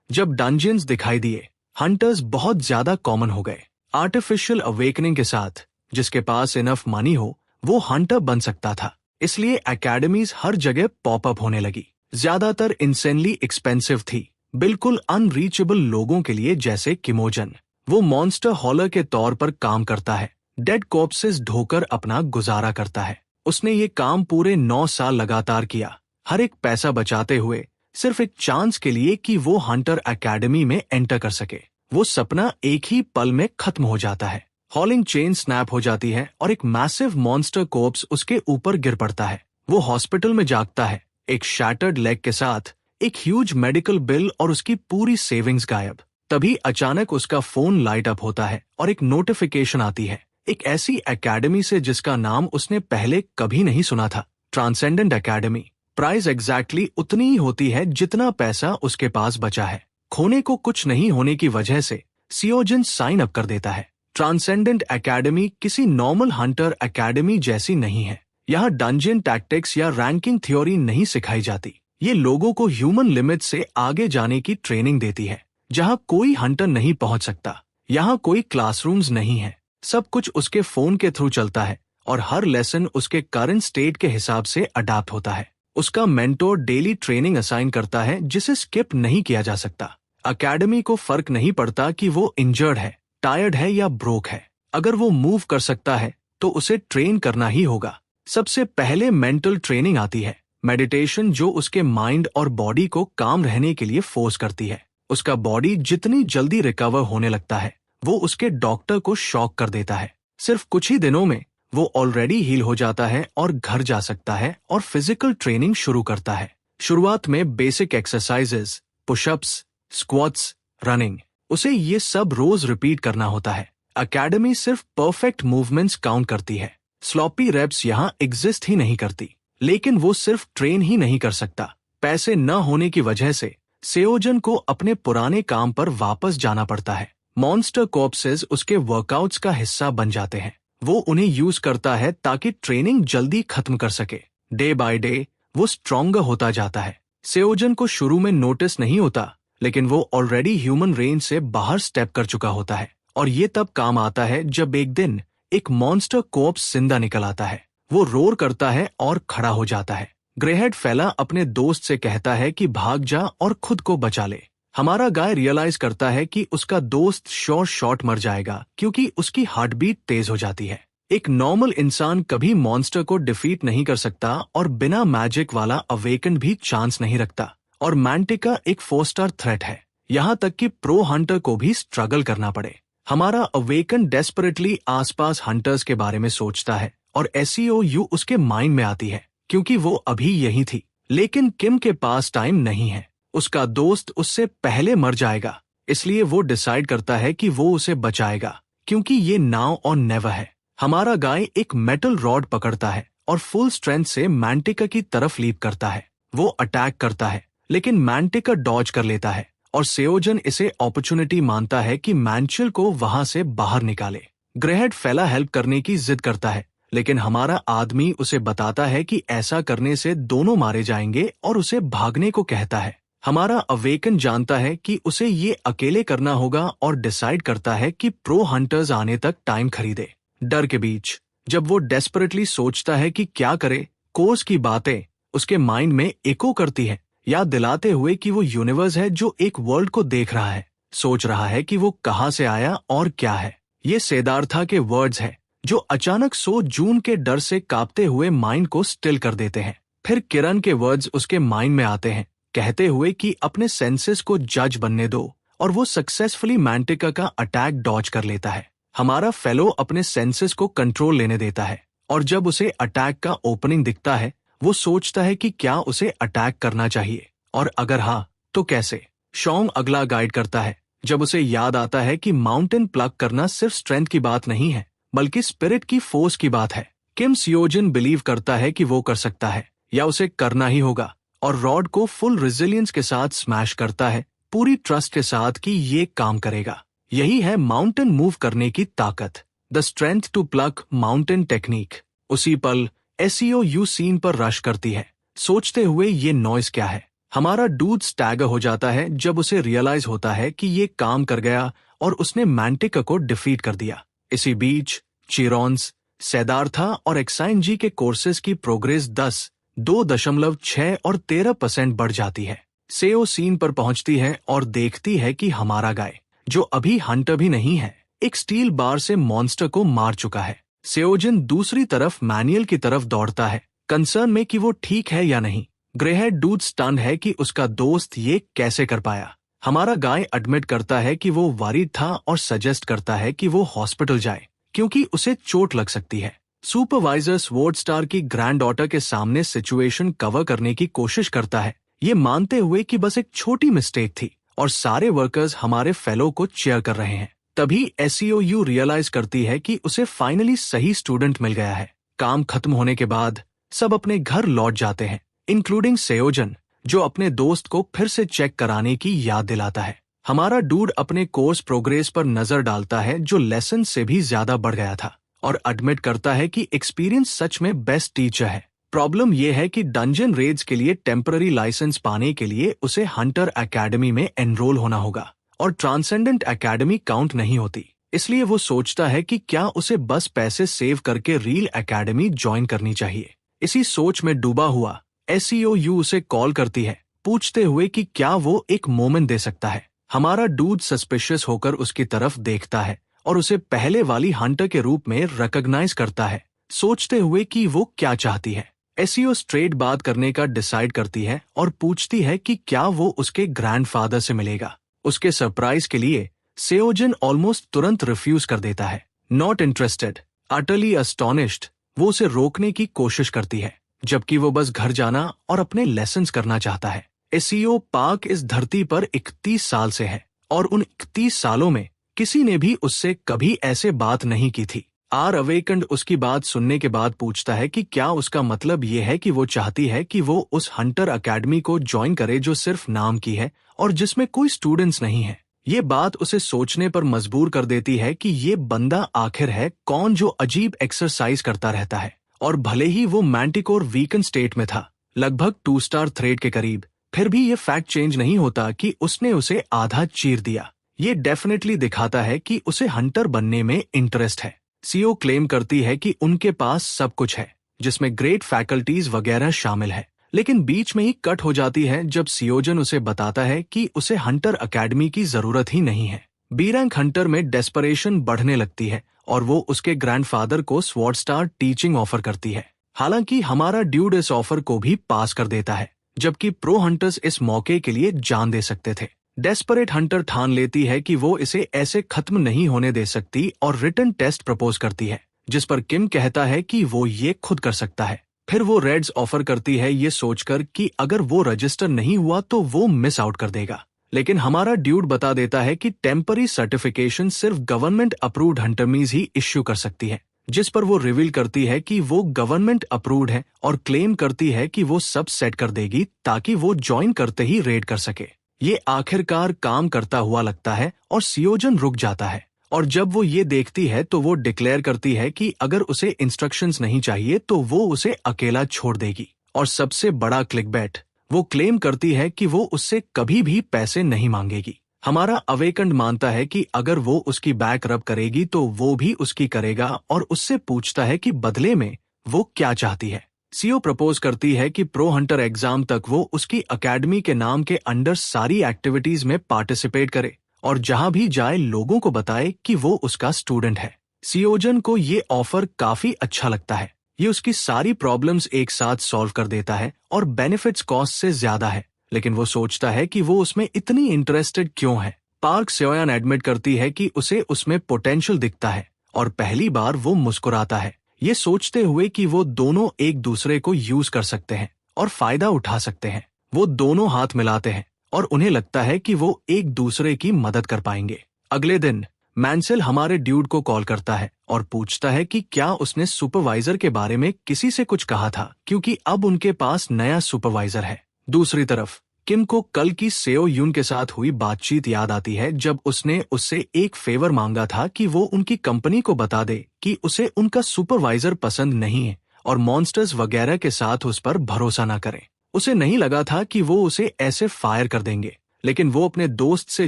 जब डंजियंस दिखाई दिए, हंटर्स बहुत ज्यादा कॉमन हो गए। आर्टिफिशियल अवेकनिंग के साथ जिसके पास इनफ मनी हो वो हंटर बन सकता था, इसलिए एकेडमीज हर जगह पॉपअप होने लगी। ज्यादातर इंसेनली एक्सपेंसिव थी, बिल्कुल अनरीचेबल लोगों के लिए, जैसे किमोजन। वो मॉन्स्टर हॉलर के तौर पर काम करता है, डेड कॉर्प्सेस ढोकर अपना गुजारा करता है। उसने ये काम पूरे 9 साल लगातार किया, हर एक पैसा बचाते हुए, सिर्फ एक चांस के लिए कि वो हंटर एकेडमी में एंटर कर सके। वो सपना एक ही पल में खत्म हो जाता है। हॉलिंग चेन स्नैप हो जाती है और एक मैसिव मॉन्स्टर कॉर्प्स उसके ऊपर गिर पड़ता है। वो हॉस्पिटल में जागता है, एक शैटर्ड लेग के साथ, एक ह्यूज मेडिकल बिल और उसकी पूरी सेविंग्स गायब। तभी अचानक उसका फोन लाइट अप होता है और एक नोटिफिकेशन आती है, एक ऐसी एकेडमी से जिसका नाम उसने पहले कभी नहीं सुना था, ट्रांसेंडेंट एकेडमी। प्राइस एग्जैक्टली उतनी ही होती है जितना पैसा उसके पास बचा है। खोने को कुछ नहीं होने की वजह से सियोजन साइन अप कर देता है। ट्रांसेंडेंट एकेडमी किसी नॉर्मल हंटर एकेडमी जैसी नहीं है। यहाँ डंजियन टैक्टिक्स या रैंकिंग थ्योरी नहीं सिखाई जाती। ये लोगों को ह्यूमन लिमिट से आगे जाने की ट्रेनिंग देती है, जहाँ कोई हंटर नहीं पहुंच सकता। यहाँ कोई क्लासरूम्स नहीं है, सब कुछ उसके फोन के थ्रू चलता है और हर लेसन उसके करंट स्टेट के हिसाब से अडैप्ट होता है। उसका मेंटोर डेली ट्रेनिंग असाइन करता है जिसे स्किप नहीं किया जा सकता। एकेडमी को फर्क नहीं पड़ता कि वो इंजर्ड है, टायर्ड है या ब्रोक है। अगर वो मूव कर सकता है तो उसे ट्रेन करना ही होगा। सबसे पहले मेंटल ट्रेनिंग आती है, मेडिटेशन, जो उसके माइंड और बॉडी को काम रहने के लिए फोर्स करती है। उसका बॉडी जितनी जल्दी रिकवर होने लगता है, वो उसके डॉक्टर को शॉक कर देता है। सिर्फ कुछ ही दिनों में वो ऑलरेडी हील हो जाता है और घर जा सकता है और फिजिकल ट्रेनिंग शुरू करता है। शुरुआत में basic exercises, pushups, squats, running, उसे ये सब रोज रिपीट करना होता है। एकेडमी सिर्फ परफेक्ट मूवमेंट्स काउंट करती है, स्लॉपी रेप्स यहाँ एग्जिस्ट ही नहीं करती। लेकिन वो सिर्फ ट्रेन ही नहीं कर सकता। पैसे न होने की वजह से सेओजन को अपने पुराने काम पर वापस जाना पड़ता है। मॉन्स्टर कॉर्प्सेस उसके वर्कआउट्स का हिस्सा बन जाते हैं। वो उन्हें यूज करता है ताकि ट्रेनिंग जल्दी खत्म कर सके। डे बाय डे वो स्ट्रॉन्गर होता जाता है। सेओजन को शुरू में नोटिस नहीं होता, लेकिन वो ऑलरेडी ह्यूमन रेंज से बाहर स्टेप कर चुका होता है। और ये तब काम आता है जब एक दिन एक मॉन्स्टर कॉर्प्स जिंदा निकल आता है। वो रोर करता है और खड़ा हो जाता है। ग्रेहेड फेला अपने दोस्त से कहता है कि भाग जा और खुद को बचा ले। हमारा गाय रियलाइज करता है कि उसका दोस्त श्योर शॉट मर जाएगा क्योंकि उसकी हार्ट बीट तेज हो जाती है। एक नॉर्मल इंसान कभी मॉन्स्टर को डिफीट नहीं कर सकता और बिना मैजिक वाला अवेकन भी चांस नहीं रखता। और मैंटिका एक 4 स्टार थ्रेट है, यहाँ तक कि प्रो हंटर को भी स्ट्रगल करना पड़े। हमारा अवेकन डेस्परेटली आसपास हंटर्स के बारे में सोचता है और SEOU उसके माइंड में आती है क्योंकि वो अभी यही थी। लेकिन किम के पास टाइम नहीं है, उसका दोस्त उससे पहले मर जाएगा, इसलिए वो डिसाइड करता है कि वो उसे बचाएगा क्योंकि ये नाउ और नेवर है। हमारा गाय एक मेटल रॉड पकड़ता है और फुल स्ट्रेंथ से मैंटिका की तरफ लीप करता है। वो अटैक करता है, लेकिन मैंटिका डॉज कर लेता है और सेओजन इसे अपॉर्चुनिटी मानता है कि मैंचल को वहां से बाहर निकाले। ग्रेहेड फेला हेल्प करने की जिद करता है, लेकिन हमारा आदमी उसे बताता है कि ऐसा करने से दोनों मारे जाएंगे और उसे भागने को कहता है। हमारा अवेकन जानता है कि उसे ये अकेले करना होगा और डिसाइड करता है कि प्रो हंटर्स आने तक टाइम खरीदे। डर के बीच जब वो डेस्परेटली सोचता है कि क्या करे, कोर्स की बातें उसके माइंड में इको करती है, याद दिलाते हुए कि वो यूनिवर्स है जो एक वर्ल्ड को देख रहा है, सोच रहा है कि वो कहाँ से आया और क्या है। ये सिद्धार्था के वर्ड्स है जो अचानक सो जून के डर से कांपते हुए माइंड को स्टिल कर देते हैं। फिर किरण के वर्ड्स उसके माइंड में आते हैं, कहते हुए कि अपने सेंसेस को जज बनने दो, और वो सक्सेसफुली मैंटिका का अटैक डॉज कर लेता है। हमारा फेलो अपने सेंसेस को कंट्रोल लेने देता है और जब उसे अटैक का ओपनिंग दिखता है वो सोचता है कि क्या उसे अटैक करना चाहिए और अगर हाँ तो कैसे। शॉन्ग अगला गाइड करता है जब उसे याद आता है कि माउंटेन प्लग करना सिर्फ स्ट्रेंथ की बात नहीं है बल्कि स्पिरिट की फोर्स की बात है। किम सियोजन बिलीव करता है कि वो कर सकता है या उसे करना ही होगा और रॉड को फुल रेजिलियंस के साथ स्मैश करता है, पूरी ट्रस्ट के साथ कि ये काम करेगा। यही है माउंटेन मूव करने की ताकत, the strength to plug mountain technique. उसी पल SEOU सीन पर रश करती है, सोचते हुए ये नॉइज क्या है। हमारा डूड स्टैगर हो जाता है जब उसे रियलाइज होता है कि ये काम कर गया और उसने मैंटिका को डिफीट कर दिया। इसी बीच चिरॉन्स, सेदार्था और एक्साइन जी के कोर्सेज की प्रोग्रेस 10, 2.6 और 13% बढ़ जाती है। सेओ सीन पर पहुंचती है और देखती है कि हमारा गाय, जो अभी हंटर भी नहीं है, एक स्टील बार से मॉन्स्टर को मार चुका है। सेओजिन दूसरी तरफ मैनुअल की तरफ दौड़ता है, कंसर्न में कि वो ठीक है या नहीं। ग्रेहेड डूड स्टन्ड है कि उसका दोस्त ये कैसे कर पाया। हमारा गाय एडमिट करता है कि वो वरीड था और सजेस्ट करता है कि वो हॉस्पिटल जाए क्योंकि उसे चोट लग सकती है। सुपरवाइजर स्वॉर्ड स्टार की ग्रैंड डॉटर के सामने सिचुएशन कवर करने की कोशिश करता है, ये मानते हुए कि बस एक छोटी मिस्टेक थी और सारे वर्कर्स हमारे फेलो को चेयर कर रहे हैं। तभी एसईओयू रियलाइज करती है कि उसे फाइनली सही स्टूडेंट मिल गया है। काम खत्म होने के बाद सब अपने घर लौट जाते हैं, इंक्लूडिंग सेओजन, जो अपने दोस्त को फिर से चेक कराने की याद दिलाता है। हमारा डूड अपने कोर्स प्रोग्रेस पर नजर डालता है जो लेसन से भी ज्यादा बढ़ गया था और एडमिट करता है कि एक्सपीरियंस सच में बेस्ट टीचर है। प्रॉब्लम यह है कि डंजन रेड्स के लिए टेम्पररी लाइसेंस पाने के लिए उसे हंटर एकेडमी में एनरोल होना होगा और ट्रांसेंडेंट एकेडमी काउंट नहीं होती। इसलिए वो सोचता है कि क्या उसे बस पैसे सेव करके रियल एकेडमी ज्वाइन करनी चाहिए। इसी सोच में डूबा हुआ एसईओयू उसे कॉल करती है, पूछते हुए कि क्या वो एक मोमेंट दे सकता है। हमारा डूड सस्पिशियस होकर उसकी तरफ देखता है और उसे पहले वाली हंटर के रूप में रिकॉग्नाइज करता है, सोचते हुए कि वो क्या चाहती है। एसईओ स्ट्रेट बात करने का डिसाइड करती है और पूछती है कि क्या वो उसके ग्रैंडफादर से मिलेगा। उसके सरप्राइज के लिए सेओजिन ऑलमोस्ट तुरंत रिफ्यूज कर देता है। नॉट इंटरेस्टेड, अटरली अस्टोनिश्ड, वो उसे रोकने की कोशिश करती है, जबकि वो बस घर जाना और अपने लेसन्स करना चाहता है। एसईओ पार्क इस धरती पर 31 साल से है और उन 31 सालों में किसी ने भी उससे कभी ऐसे बात नहीं की थी। आर अवेकंड उसकी बात सुनने के बाद पूछता है कि क्या उसका मतलब ये है कि वो चाहती है कि वो उस हंटर एकेडमी को ज्वाइन करे जो सिर्फ नाम की है और जिसमें कोई स्टूडेंट्स नहीं है। ये बात उसे सोचने पर मजबूर कर देती है कि ये बंदा आखिर है कौन जो अजीब एक्सरसाइज करता रहता है। और भले ही वो मैंटिकोर वीकन स्टेट में था, लगभग 2 स्टार थ्रेड के करीब, फिर भी ये फैक्ट चेंज नहीं होता कि उसने उसे आधा चीर दिया। ये डेफिनेटली दिखाता है कि उसे हंटर बनने में इंटरेस्ट है। सीओ क्लेम करती है कि उनके पास सब कुछ है, जिसमें ग्रेट फैकल्टीज वगैरह शामिल है, लेकिन बीच में ही कट हो जाती है जब सियोजन उसे बताता है कि उसे हंटर एकेडमी की जरूरत ही नहीं है। बी रैंक हंटर में डेस्परेशन बढ़ने लगती है और वो उसके ग्रैंडफादर को स्वॉर्ड स्टार टीचिंग ऑफर करती है। हालांकि हमारा ड्यूड इस ऑफर को भी पास कर देता है, जबकि प्रो हंटर्स इस मौके के लिए जान दे सकते थे। डेस्परेट हंटर ठान लेती है कि वो इसे ऐसे खत्म नहीं होने दे सकती और रिटन टेस्ट प्रपोज करती है, जिस पर किम कहता है कि वो ये खुद कर सकता है। फिर वो रेड्स ऑफर करती है ये सोचकर कि अगर वो रजिस्टर नहीं हुआ तो वो मिस आउट कर देगा, लेकिन हमारा ड्यूड बता देता है कि टेम्पररी सर्टिफिकेशन सिर्फ गवर्नमेंट अप्रूव्ड हंटरमीज ही इश्यू कर सकती है, जिस पर वो रिवील करती है कि वो गवर्नमेंट अप्रूव्ड है और क्लेम करती है कि वो सब सेट कर देगी ताकि वो ज्वाइन करते ही रेड कर सके। ये आखिरकार काम करता हुआ लगता है और सियोजन रुक जाता है, और जब वो ये देखती है तो वो डिक्लेयर करती है कि अगर उसे इंस्ट्रक्शंस नहीं चाहिए तो वो उसे अकेला छोड़ देगी। और सबसे बड़ा क्लिकबैट, वो क्लेम करती है कि वो उससे कभी भी पैसे नहीं मांगेगी। हमारा अवेकंड मानता है कि अगर वो उसकी बैक रब करेगी तो वो भी उसकी करेगा और उससे पूछता है कि बदले में वो क्या चाहती है। सीओ प्रपोज करती है कि प्रो हंटर एग्जाम तक वो उसकी एकेडमी के नाम के अंडर सारी एक्टिविटीज में पार्टिसिपेट करे और जहां भी जाए लोगों को बताए कि वो उसका स्टूडेंट है। सियोजन को ये ऑफर काफी अच्छा लगता है। ये उसकी सारी प्रॉब्लम्स एक साथ सॉल्व कर देता है और बेनिफिट्स कॉस्ट से ज्यादा है, लेकिन वो सोचता है कि वो उसमें इतनी इंटरेस्टेड क्यों है। पार्क सेओयान एडमिट करती है कि उसे उसमें पोटेंशियल दिखता है और पहली बार वो मुस्कुराता है, ये सोचते हुए कि वो दोनों एक दूसरे को यूज कर सकते हैं और फायदा उठा सकते हैं। वो दोनों हाथ मिलाते हैं और उन्हें लगता है कि वो एक दूसरे की मदद कर पाएंगे। अगले दिन मैंसेल हमारे ड्यूड को कॉल करता है और पूछता है कि क्या उसने सुपरवाइजर के बारे में किसी से कुछ कहा था, क्योंकि अब उनके पास नया सुपरवाइजर है। दूसरी तरफ किम को कल की सेओ यून के साथ हुई बातचीत याद आती है जब उसने उससे एक फेवर मांगा था कि वो उनकी कंपनी को बता दे कि उसे उनका सुपरवाइजर पसंद नहीं है और मॉन्स्टर्स वगैरह के साथ उस पर भरोसा न करें। उसे नहीं लगा था कि वो उसे ऐसे फायर कर देंगे, लेकिन वो अपने दोस्त से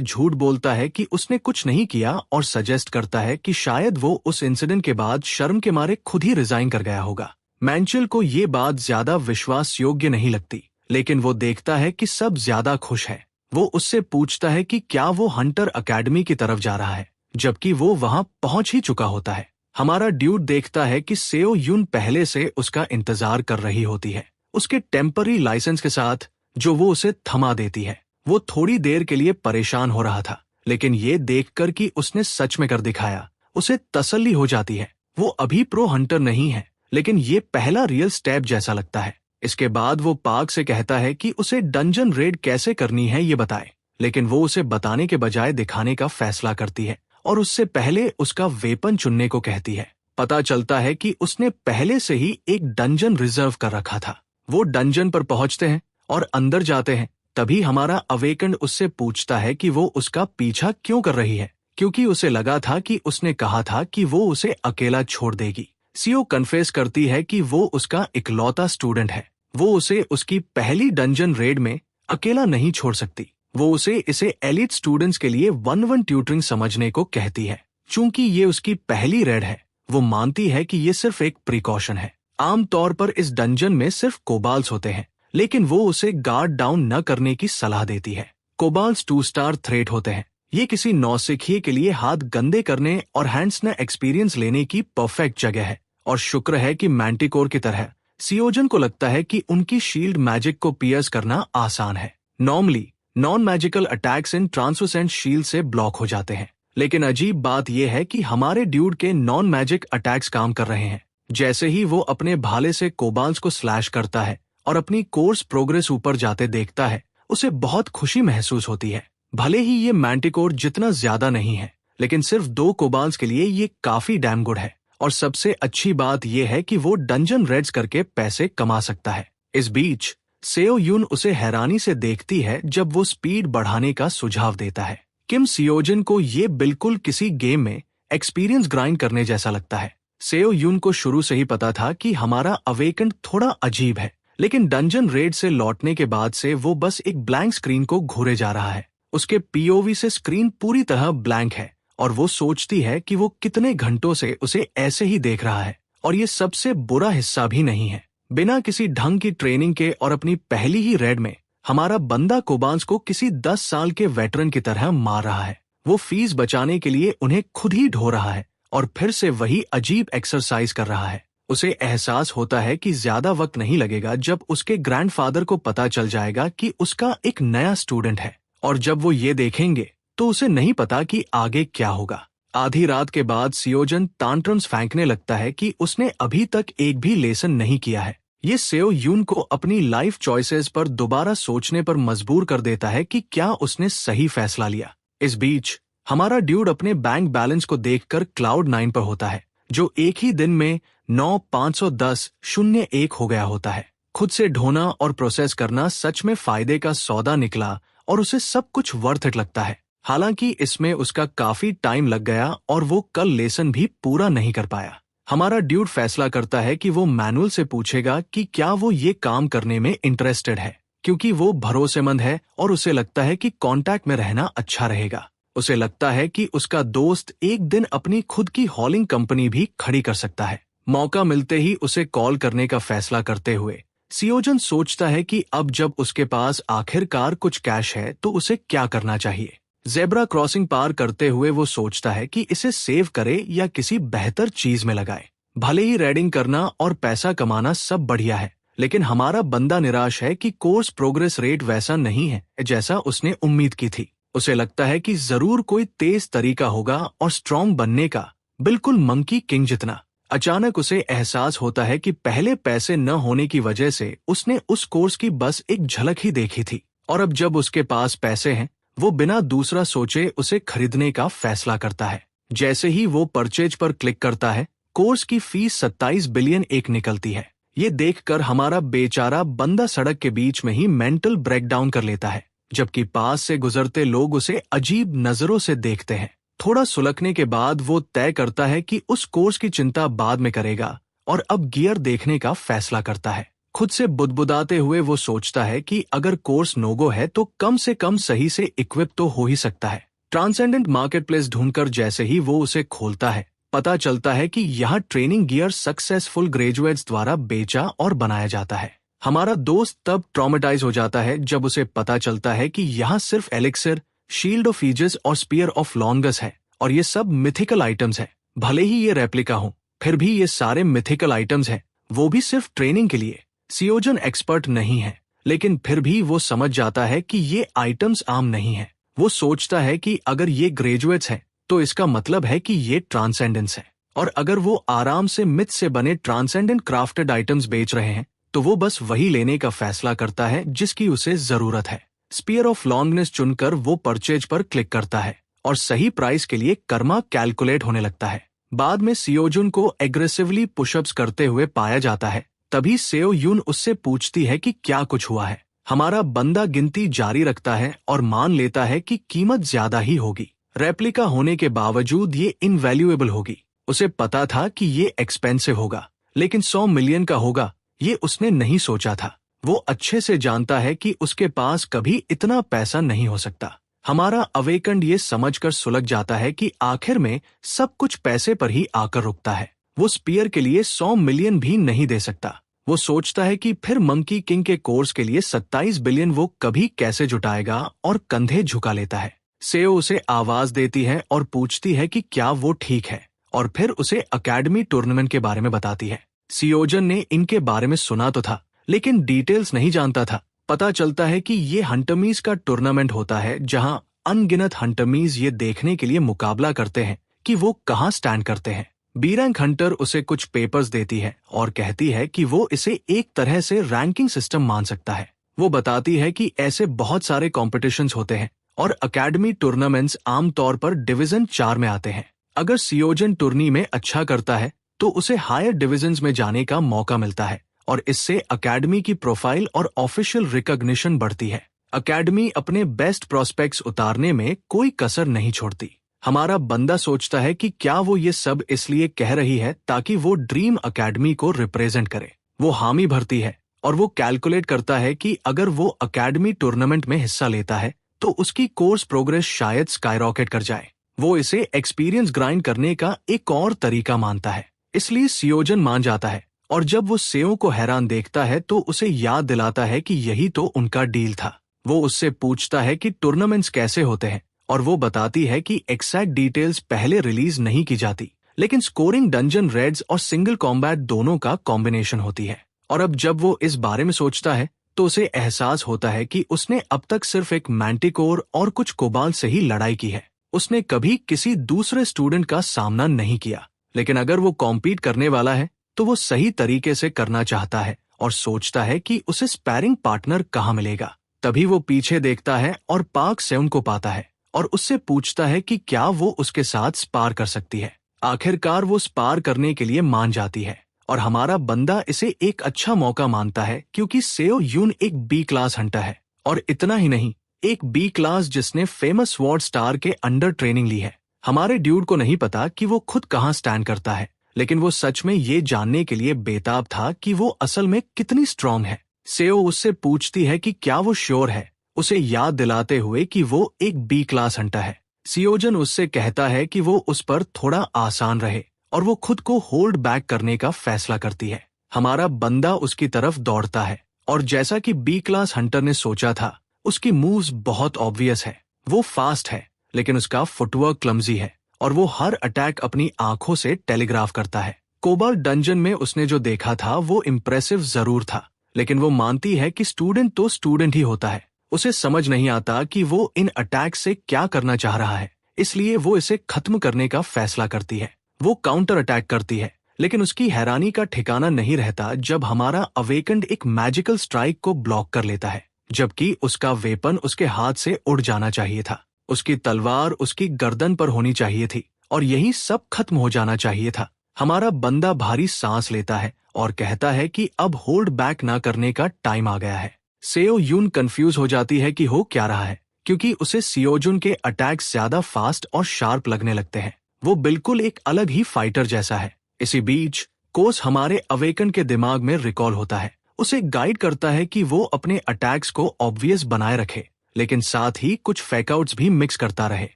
झूठ बोलता है कि उसने कुछ नहीं किया और सजेस्ट करता है कि शायद वो उस इंसिडेंट के बाद शर्म के मारे खुद ही रिजाइन कर गया होगा। मैंचेल को ये बात ज्यादा विश्वास योग्य नहीं लगती, लेकिन वो देखता है कि सब ज्यादा खुश है। वो उससे पूछता है कि क्या वो हंटर अकेडमी की तरफ जा रहा है, जबकि वो वहां पहुंच ही चुका होता है। हमारा ड्यूड देखता है कि सेओ यून पहले से उसका इंतजार कर रही होती है, उसके टेम्पररी लाइसेंस के साथ, जो वो उसे थमा देती है। वो थोड़ी देर के लिए परेशान हो रहा था, लेकिन ये देखकर कि उसने सच में कर दिखाया, उसे तसल्ली हो जाती है। वो अभी प्रो हंटर नहीं है, लेकिन ये पहला रियल स्टेप जैसा लगता है। इसके बाद वो पार्क से कहता है कि उसे डंजन रेड कैसे करनी है ये बताए, लेकिन वो उसे बताने के बजाय दिखाने का फैसला करती है और उससे पहले उसका वेपन चुनने को कहती है। पता चलता है कि उसने पहले से ही एक डंजन रिजर्व कर रखा था। वो डंजन पर पहुंचते हैं और अंदर जाते हैं। तभी हमारा अवेकन उससे पूछता है कि वो उसका पीछा क्यों कर रही है, क्योंकि उसे लगा था कि उसने कहा था कि वो उसे अकेला छोड़ देगी। सीओ कन्फेस करती है कि वो उसका इकलौता स्टूडेंट है। वो उसे उसकी पहली डंजन रेड में अकेला नहीं छोड़ सकती। वो उसे इसे एलिट स्टूडेंट्स के लिए 1-1 ट्यूटरिंग समझने को कहती है। चूंकि ये उसकी पहली रेड है, वो मानती है कि ये सिर्फ एक प्रिकॉशन है। आमतौर पर इस डंजन में सिर्फ कोबाल्स होते हैं, लेकिन वो उसे गार्ड डाउन न करने की सलाह देती है। कोबाल्स 2 स्टार थ्रेट होते हैं। ये किसी नौसिखिए के लिए हाथ गंदे करने और हैंड्स न एक्सपीरियंस लेने की परफेक्ट जगह है। और शुक्र है कि मैंटिकोर की तरह सियोजन को लगता है कि उनकी शील्ड मैजिक को पियर्स करना आसान है। नॉर्मली नॉन मैजिकल अटैक्स इन ट्रांसलूसेंट शील्ड से ब्लॉक हो जाते हैं, लेकिन अजीब बात यह है कि हमारे ड्यूड के नॉन मैजिक अटैक्स काम कर रहे हैं। जैसे ही वो अपने भाले से कोबाल्स को स्लैश करता है और अपनी कोर्स प्रोग्रेस ऊपर जाते देखता है, उसे बहुत खुशी महसूस होती है। भले ही ये मैंटिकोर जितना ज्यादा नहीं है, लेकिन सिर्फ 2 कोबाल्स के लिए ये काफी डैम गुड है। और सबसे अच्छी बात यह है कि वो डंजन रेड्स करके पैसे कमा सकता है। इस बीच सेओ यून उसे हैरानी से देखती है जब वो स्पीड बढ़ाने का सुझाव देता है। किम सियोजन को ये बिल्कुल किसी गेम में एक्सपीरियंस ग्राइंड करने जैसा लगता है। सेओ यून को शुरू से ही पता था कि हमारा अवेकन थोड़ा अजीब है, लेकिन डंजन रेड से लौटने के बाद से वो बस एक ब्लैंक स्क्रीन को घूरे जा रहा है। उसके पीओवी से स्क्रीन पूरी तरह ब्लैंक है और वो सोचती है कि वो कितने घंटों से उसे ऐसे ही देख रहा है। और ये सबसे बुरा हिस्सा भी नहीं है। बिना किसी ढंग की ट्रेनिंग के और अपनी पहली ही रेड में हमारा बंदा कोबाल्स को किसी 10 साल के वेटरन की तरह मार रहा है। वो फीस बचाने के लिए उन्हें खुद ही ढो रहा है और फिर से वही अजीब एक्सरसाइज कर रहा है। उसे एहसास होता है कि ज्यादा वक्त नहीं लगेगा जब उसके ग्रैंडफादर को पता चल जाएगा कि उसका एक नया स्टूडेंट है, और जब वो ये देखेंगे तो उसे नहीं पता कि आगे क्या होगा। आधी रात के बाद सियोजन टांट्रम्स फेंकने लगता है कि उसने अभी तक एक भी लेसन नहीं किया है। ये सेओ यून को अपनी लाइफ चॉइसेस पर दोबारा सोचने पर मजबूर कर देता है कि क्या उसने सही फैसला लिया। इस बीच हमारा ड्यूड अपने बैंक बैलेंस को देखकर क्लाउड 9 पर होता है, जो एक ही दिन में 9,510,01 हो गया होता है। खुद से ढोना और प्रोसेस करना सच में फायदे का सौदा निकला और उसे सब कुछ वर्थ इट लगता है। हालांकि इसमें उसका काफी टाइम लग गया और वो कल लेसन भी पूरा नहीं कर पाया। हमारा ड्यूड फैसला करता है कि वो मैनुअल से पूछेगा कि क्या वो ये काम करने में इंटरेस्टेड है, क्योंकि वो भरोसेमंद है और उसे लगता है कि कांटेक्ट में रहना अच्छा रहेगा। उसे लगता है कि उसका दोस्त एक दिन अपनी खुद की हॉलिंग कंपनी भी खड़ी कर सकता है। मौका मिलते ही उसे कॉल करने का फैसला करते हुए सियोजन सोचता है कि अब जब उसके पास आखिरकार कुछ कैश है तो उसे क्या करना चाहिए। ज़ेब्रा क्रॉसिंग पार करते हुए वो सोचता है कि इसे सेव करे या किसी बेहतर चीज में लगाए। भले ही रेडिंग करना और पैसा कमाना सब बढ़िया है, लेकिन हमारा बंदा निराश है कि कोर्स प्रोग्रेस रेट वैसा नहीं है जैसा उसने उम्मीद की थी। उसे लगता है कि जरूर कोई तेज तरीका होगा और स्ट्रॉन्ग बनने का, बिल्कुल मंकी किंग जितना। अचानक उसे एहसास होता है कि पहले पैसे न होने की वजह से उसने उस कोर्स की बस एक झलक ही देखी थी, और अब जब उसके पास पैसे हैं वो बिना दूसरा सोचे उसे खरीदने का फैसला करता है। जैसे ही वो परचेज पर क्लिक करता है, कोर्स की फीस 27 बिलियन एक निकलती है। ये देखकर हमारा बेचारा बंदा सड़क के बीच में ही मेंटल ब्रेकडाउन कर लेता है, जबकि पास से गुजरते लोग उसे अजीब नजरों से देखते हैं। थोड़ा सुलगने के बाद वो तय करता है कि उस कोर्स की चिंता बाद में करेगा और अब गियर देखने का फैसला करता है। खुद से बुदबुदाते हुए वो सोचता है कि अगर कोर्स नोगो है तो कम से कम सही से इक्विप तो हो ही सकता है। ट्रांसेंडेंट मार्केटप्लेस ढूंढकर जैसे ही वो उसे खोलता है, पता चलता है कि यह ट्रेनिंग गियर सक्सेसफुल ग्रेजुएट्स द्वारा बेचा और बनाया जाता है। हमारा दोस्त तब ट्रॉमेटाइज हो जाता है जब उसे पता चलता है कि यहाँ सिर्फ एलिक्सिर, शील्ड ऑफ ईजिस और स्पीयर ऑफ लॉन्गस है, और ये सब मिथिकल आइटम्स हैं। भले ही ये रेप्लिका हो, फिर भी ये सारे मिथिकल आइटम्स हैं, वो भी सिर्फ ट्रेनिंग के लिए। सियोजन एक्सपर्ट नहीं है, लेकिन फिर भी वो समझ जाता है कि ये आइटम्स आम नहीं है। वो सोचता है कि अगर ये ग्रेजुएट्स हैं तो इसका मतलब है कि ये ट्रांसेंडेंस है, और अगर वो आराम से मिथ से बने ट्रांसेंडेंट क्राफ्टेड आइटम्स बेच रहे हैं तो वो बस वही लेने का फैसला करता है जिसकी उसे जरूरत है। स्पीयर ऑफ लॉन्गनेस चुनकर वो परचेज पर क्लिक करता है और सही प्राइस के लिए कर्मा कैलकुलेट होने लगता है। बाद में सियोजुन को एग्रेसिवली पुशअप्स करते हुए पाया जाता है। तभी सेओ यून उससे पूछती है कि क्या कुछ हुआ है। हमारा बंदा गिनती जारी रखता है और मान लेता है कि कीमत ज्यादा ही होगी। रेप्लिका होने के बावजूद ये इनवैल्यूएबल होगी। उसे पता था कि ये एक्सपेंसिव होगा, लेकिन 100 मिलियन का होगा ये उसने नहीं सोचा था। वो अच्छे से जानता है कि उसके पास कभी इतना पैसा नहीं हो सकता। हमारा अवेकंड ये समझकर सुलग जाता है कि आखिर में सब कुछ पैसे पर ही आकर रुकता है। वो स्पीयर के लिए 100 मिलियन भी नहीं दे सकता। वो सोचता है कि फिर मंकी किंग के कोर्स के लिए 27 बिलियन वो कभी कैसे जुटाएगा, और कंधे झुका लेता है। सेओ उसे आवाज देती है और पूछती है कि क्या वो ठीक है, और फिर उसे अकेडमी टूर्नामेंट के बारे में बताती है। सियोजन ने इनके बारे में सुना तो था, लेकिन डिटेल्स नहीं जानता था। पता चलता है कि ये हंटरमीज का टूर्नामेंट होता है जहां अनगिनत हंटरमीज ये देखने के लिए मुकाबला करते हैं कि वो कहां स्टैंड करते हैं। बी रैंक हंटर उसे कुछ पेपर्स देती है और कहती है कि वो इसे एक तरह से रैंकिंग सिस्टम मान सकता है। वो बताती है कि ऐसे बहुत सारे कॉम्पिटिशन्स होते हैं और अकेडमी टूर्नामेंट्स आमतौर पर डिवीजन 4 में आते हैं। अगर सियोजन टूर्नी में अच्छा करता है तो उसे हायर डिविजन्स में जाने का मौका मिलता है, और इससे अकेडमी की प्रोफाइल और ऑफिशियल रिकॉग्निशन बढ़ती है। अकेडमी अपने बेस्ट प्रोस्पेक्ट्स उतारने में कोई कसर नहीं छोड़ती। हमारा बंदा सोचता है कि क्या वो ये सब इसलिए कह रही है ताकि वो ड्रीम अकेडमी को रिप्रेजेंट करे। वो हामी भरती है और वो कैलकुलेट करता है कि अगर वो अकेडमी टूर्नामेंट में हिस्सा लेता है तो उसकी कोर्स प्रोग्रेस शायद स्काईरॉकेट कर जाए। वो इसे एक्सपीरियंस ग्राइंड करने का एक और तरीका मानता है, इसलिए सियोजन मान जाता है। और जब वो सेओ को हैरान देखता है तो उसे याद दिलाता है कि यही तो उनका डील था। वो उससे पूछता है कि टूर्नामेंट्स कैसे होते हैं, और वो बताती है कि एग्जैक्ट डिटेल्स पहले रिलीज नहीं की जाती, लेकिन स्कोरिंग डंजन रेड्स और सिंगल कॉम्बैट दोनों का कॉम्बिनेशन होती है। और अब जब वो इस बारे में सोचता है तो उसे एहसास होता है कि उसने अब तक सिर्फ एक मैंटिकोर और कुछ कोबाल से ही लड़ाई की है। उसने कभी किसी दूसरे स्टूडेंट का सामना नहीं किया, लेकिन अगर वो कॉम्पीट करने वाला है तो वो सही तरीके से करना चाहता है और सोचता है कि उसे स्पैरिंग पार्टनर कहाँ मिलेगा। तभी वो पीछे देखता है और पार्क सेउन को पाता है और उससे पूछता है कि क्या वो उसके साथ स्पार कर सकती है। आखिरकार वो स्पार करने के लिए मान जाती है, और हमारा बंदा इसे एक अच्छा मौका मानता है क्योंकि सेओ यून एक बी क्लास हंटर है, और इतना ही नहीं, एक बी क्लास जिसने फेमस स्वॉर्ड स्टार के अंडर ट्रेनिंग ली है। हमारे ड्यूड को नहीं पता कि वो खुद कहाँ स्टैंड करता है, लेकिन वो सच में ये जानने के लिए बेताब था कि वो असल में कितनी स्ट्रांग है। सेओ उससे पूछती है कि क्या वो श्योर है, उसे याद दिलाते हुए कि वो एक बी क्लास हंटर है। सियोजन उससे कहता है कि वो उस पर थोड़ा आसान रहे, और वो खुद को होल्ड बैक करने का फैसला करती है। हमारा बंदा उसकी तरफ दौड़ता है, और जैसा कि बी क्लास हंटर ने सोचा था, उसकी मूव्स बहुत ऑब्वियस है। वो फास्ट है, लेकिन उसका फुटवर्क क्लमजी है, और वो हर अटैक अपनी आंखों से टेलीग्राफ करता है। कोबाल्ट डंजन में उसने जो देखा था वो इम्प्रेसिव जरूर था, लेकिन वो मानती है कि स्टूडेंट तो स्टूडेंट ही होता है। उसे समझ नहीं आता कि वो इन अटैक से क्या करना चाह रहा है, इसलिए वो इसे खत्म करने का फैसला करती है। वो काउंटर अटैक करती है, लेकिन उसकी हैरानी का ठिकाना नहीं रहता जब हमारा अवेकंड एक मैजिकल स्ट्राइक को ब्लॉक कर लेता है, जबकि उसका वेपन उसके हाथ से उड़ जाना चाहिए था। उसकी तलवार उसकी गर्दन पर होनी चाहिए थी, और यही सब खत्म हो जाना चाहिए था। हमारा बंदा भारी सांस लेता है और कहता है कि अब होल्ड बैक ना करने का टाइम आ गया है। सेओ यून कंफ्यूज हो जाती है कि हो क्या रहा है, क्योंकि उसे सियोजुन के अटैक्स ज्यादा फास्ट और शार्प लगने लगते हैं। वो बिल्कुल एक अलग ही फाइटर जैसा है। इसी बीच कोस हमारे अवेकन के दिमाग में रिकॉल होता है। उसे गाइड करता है कि वो अपने अटैक्स को ऑब्वियस बनाए रखे, लेकिन साथ ही कुछ फेकआउट्स भी मिक्स करता रहे।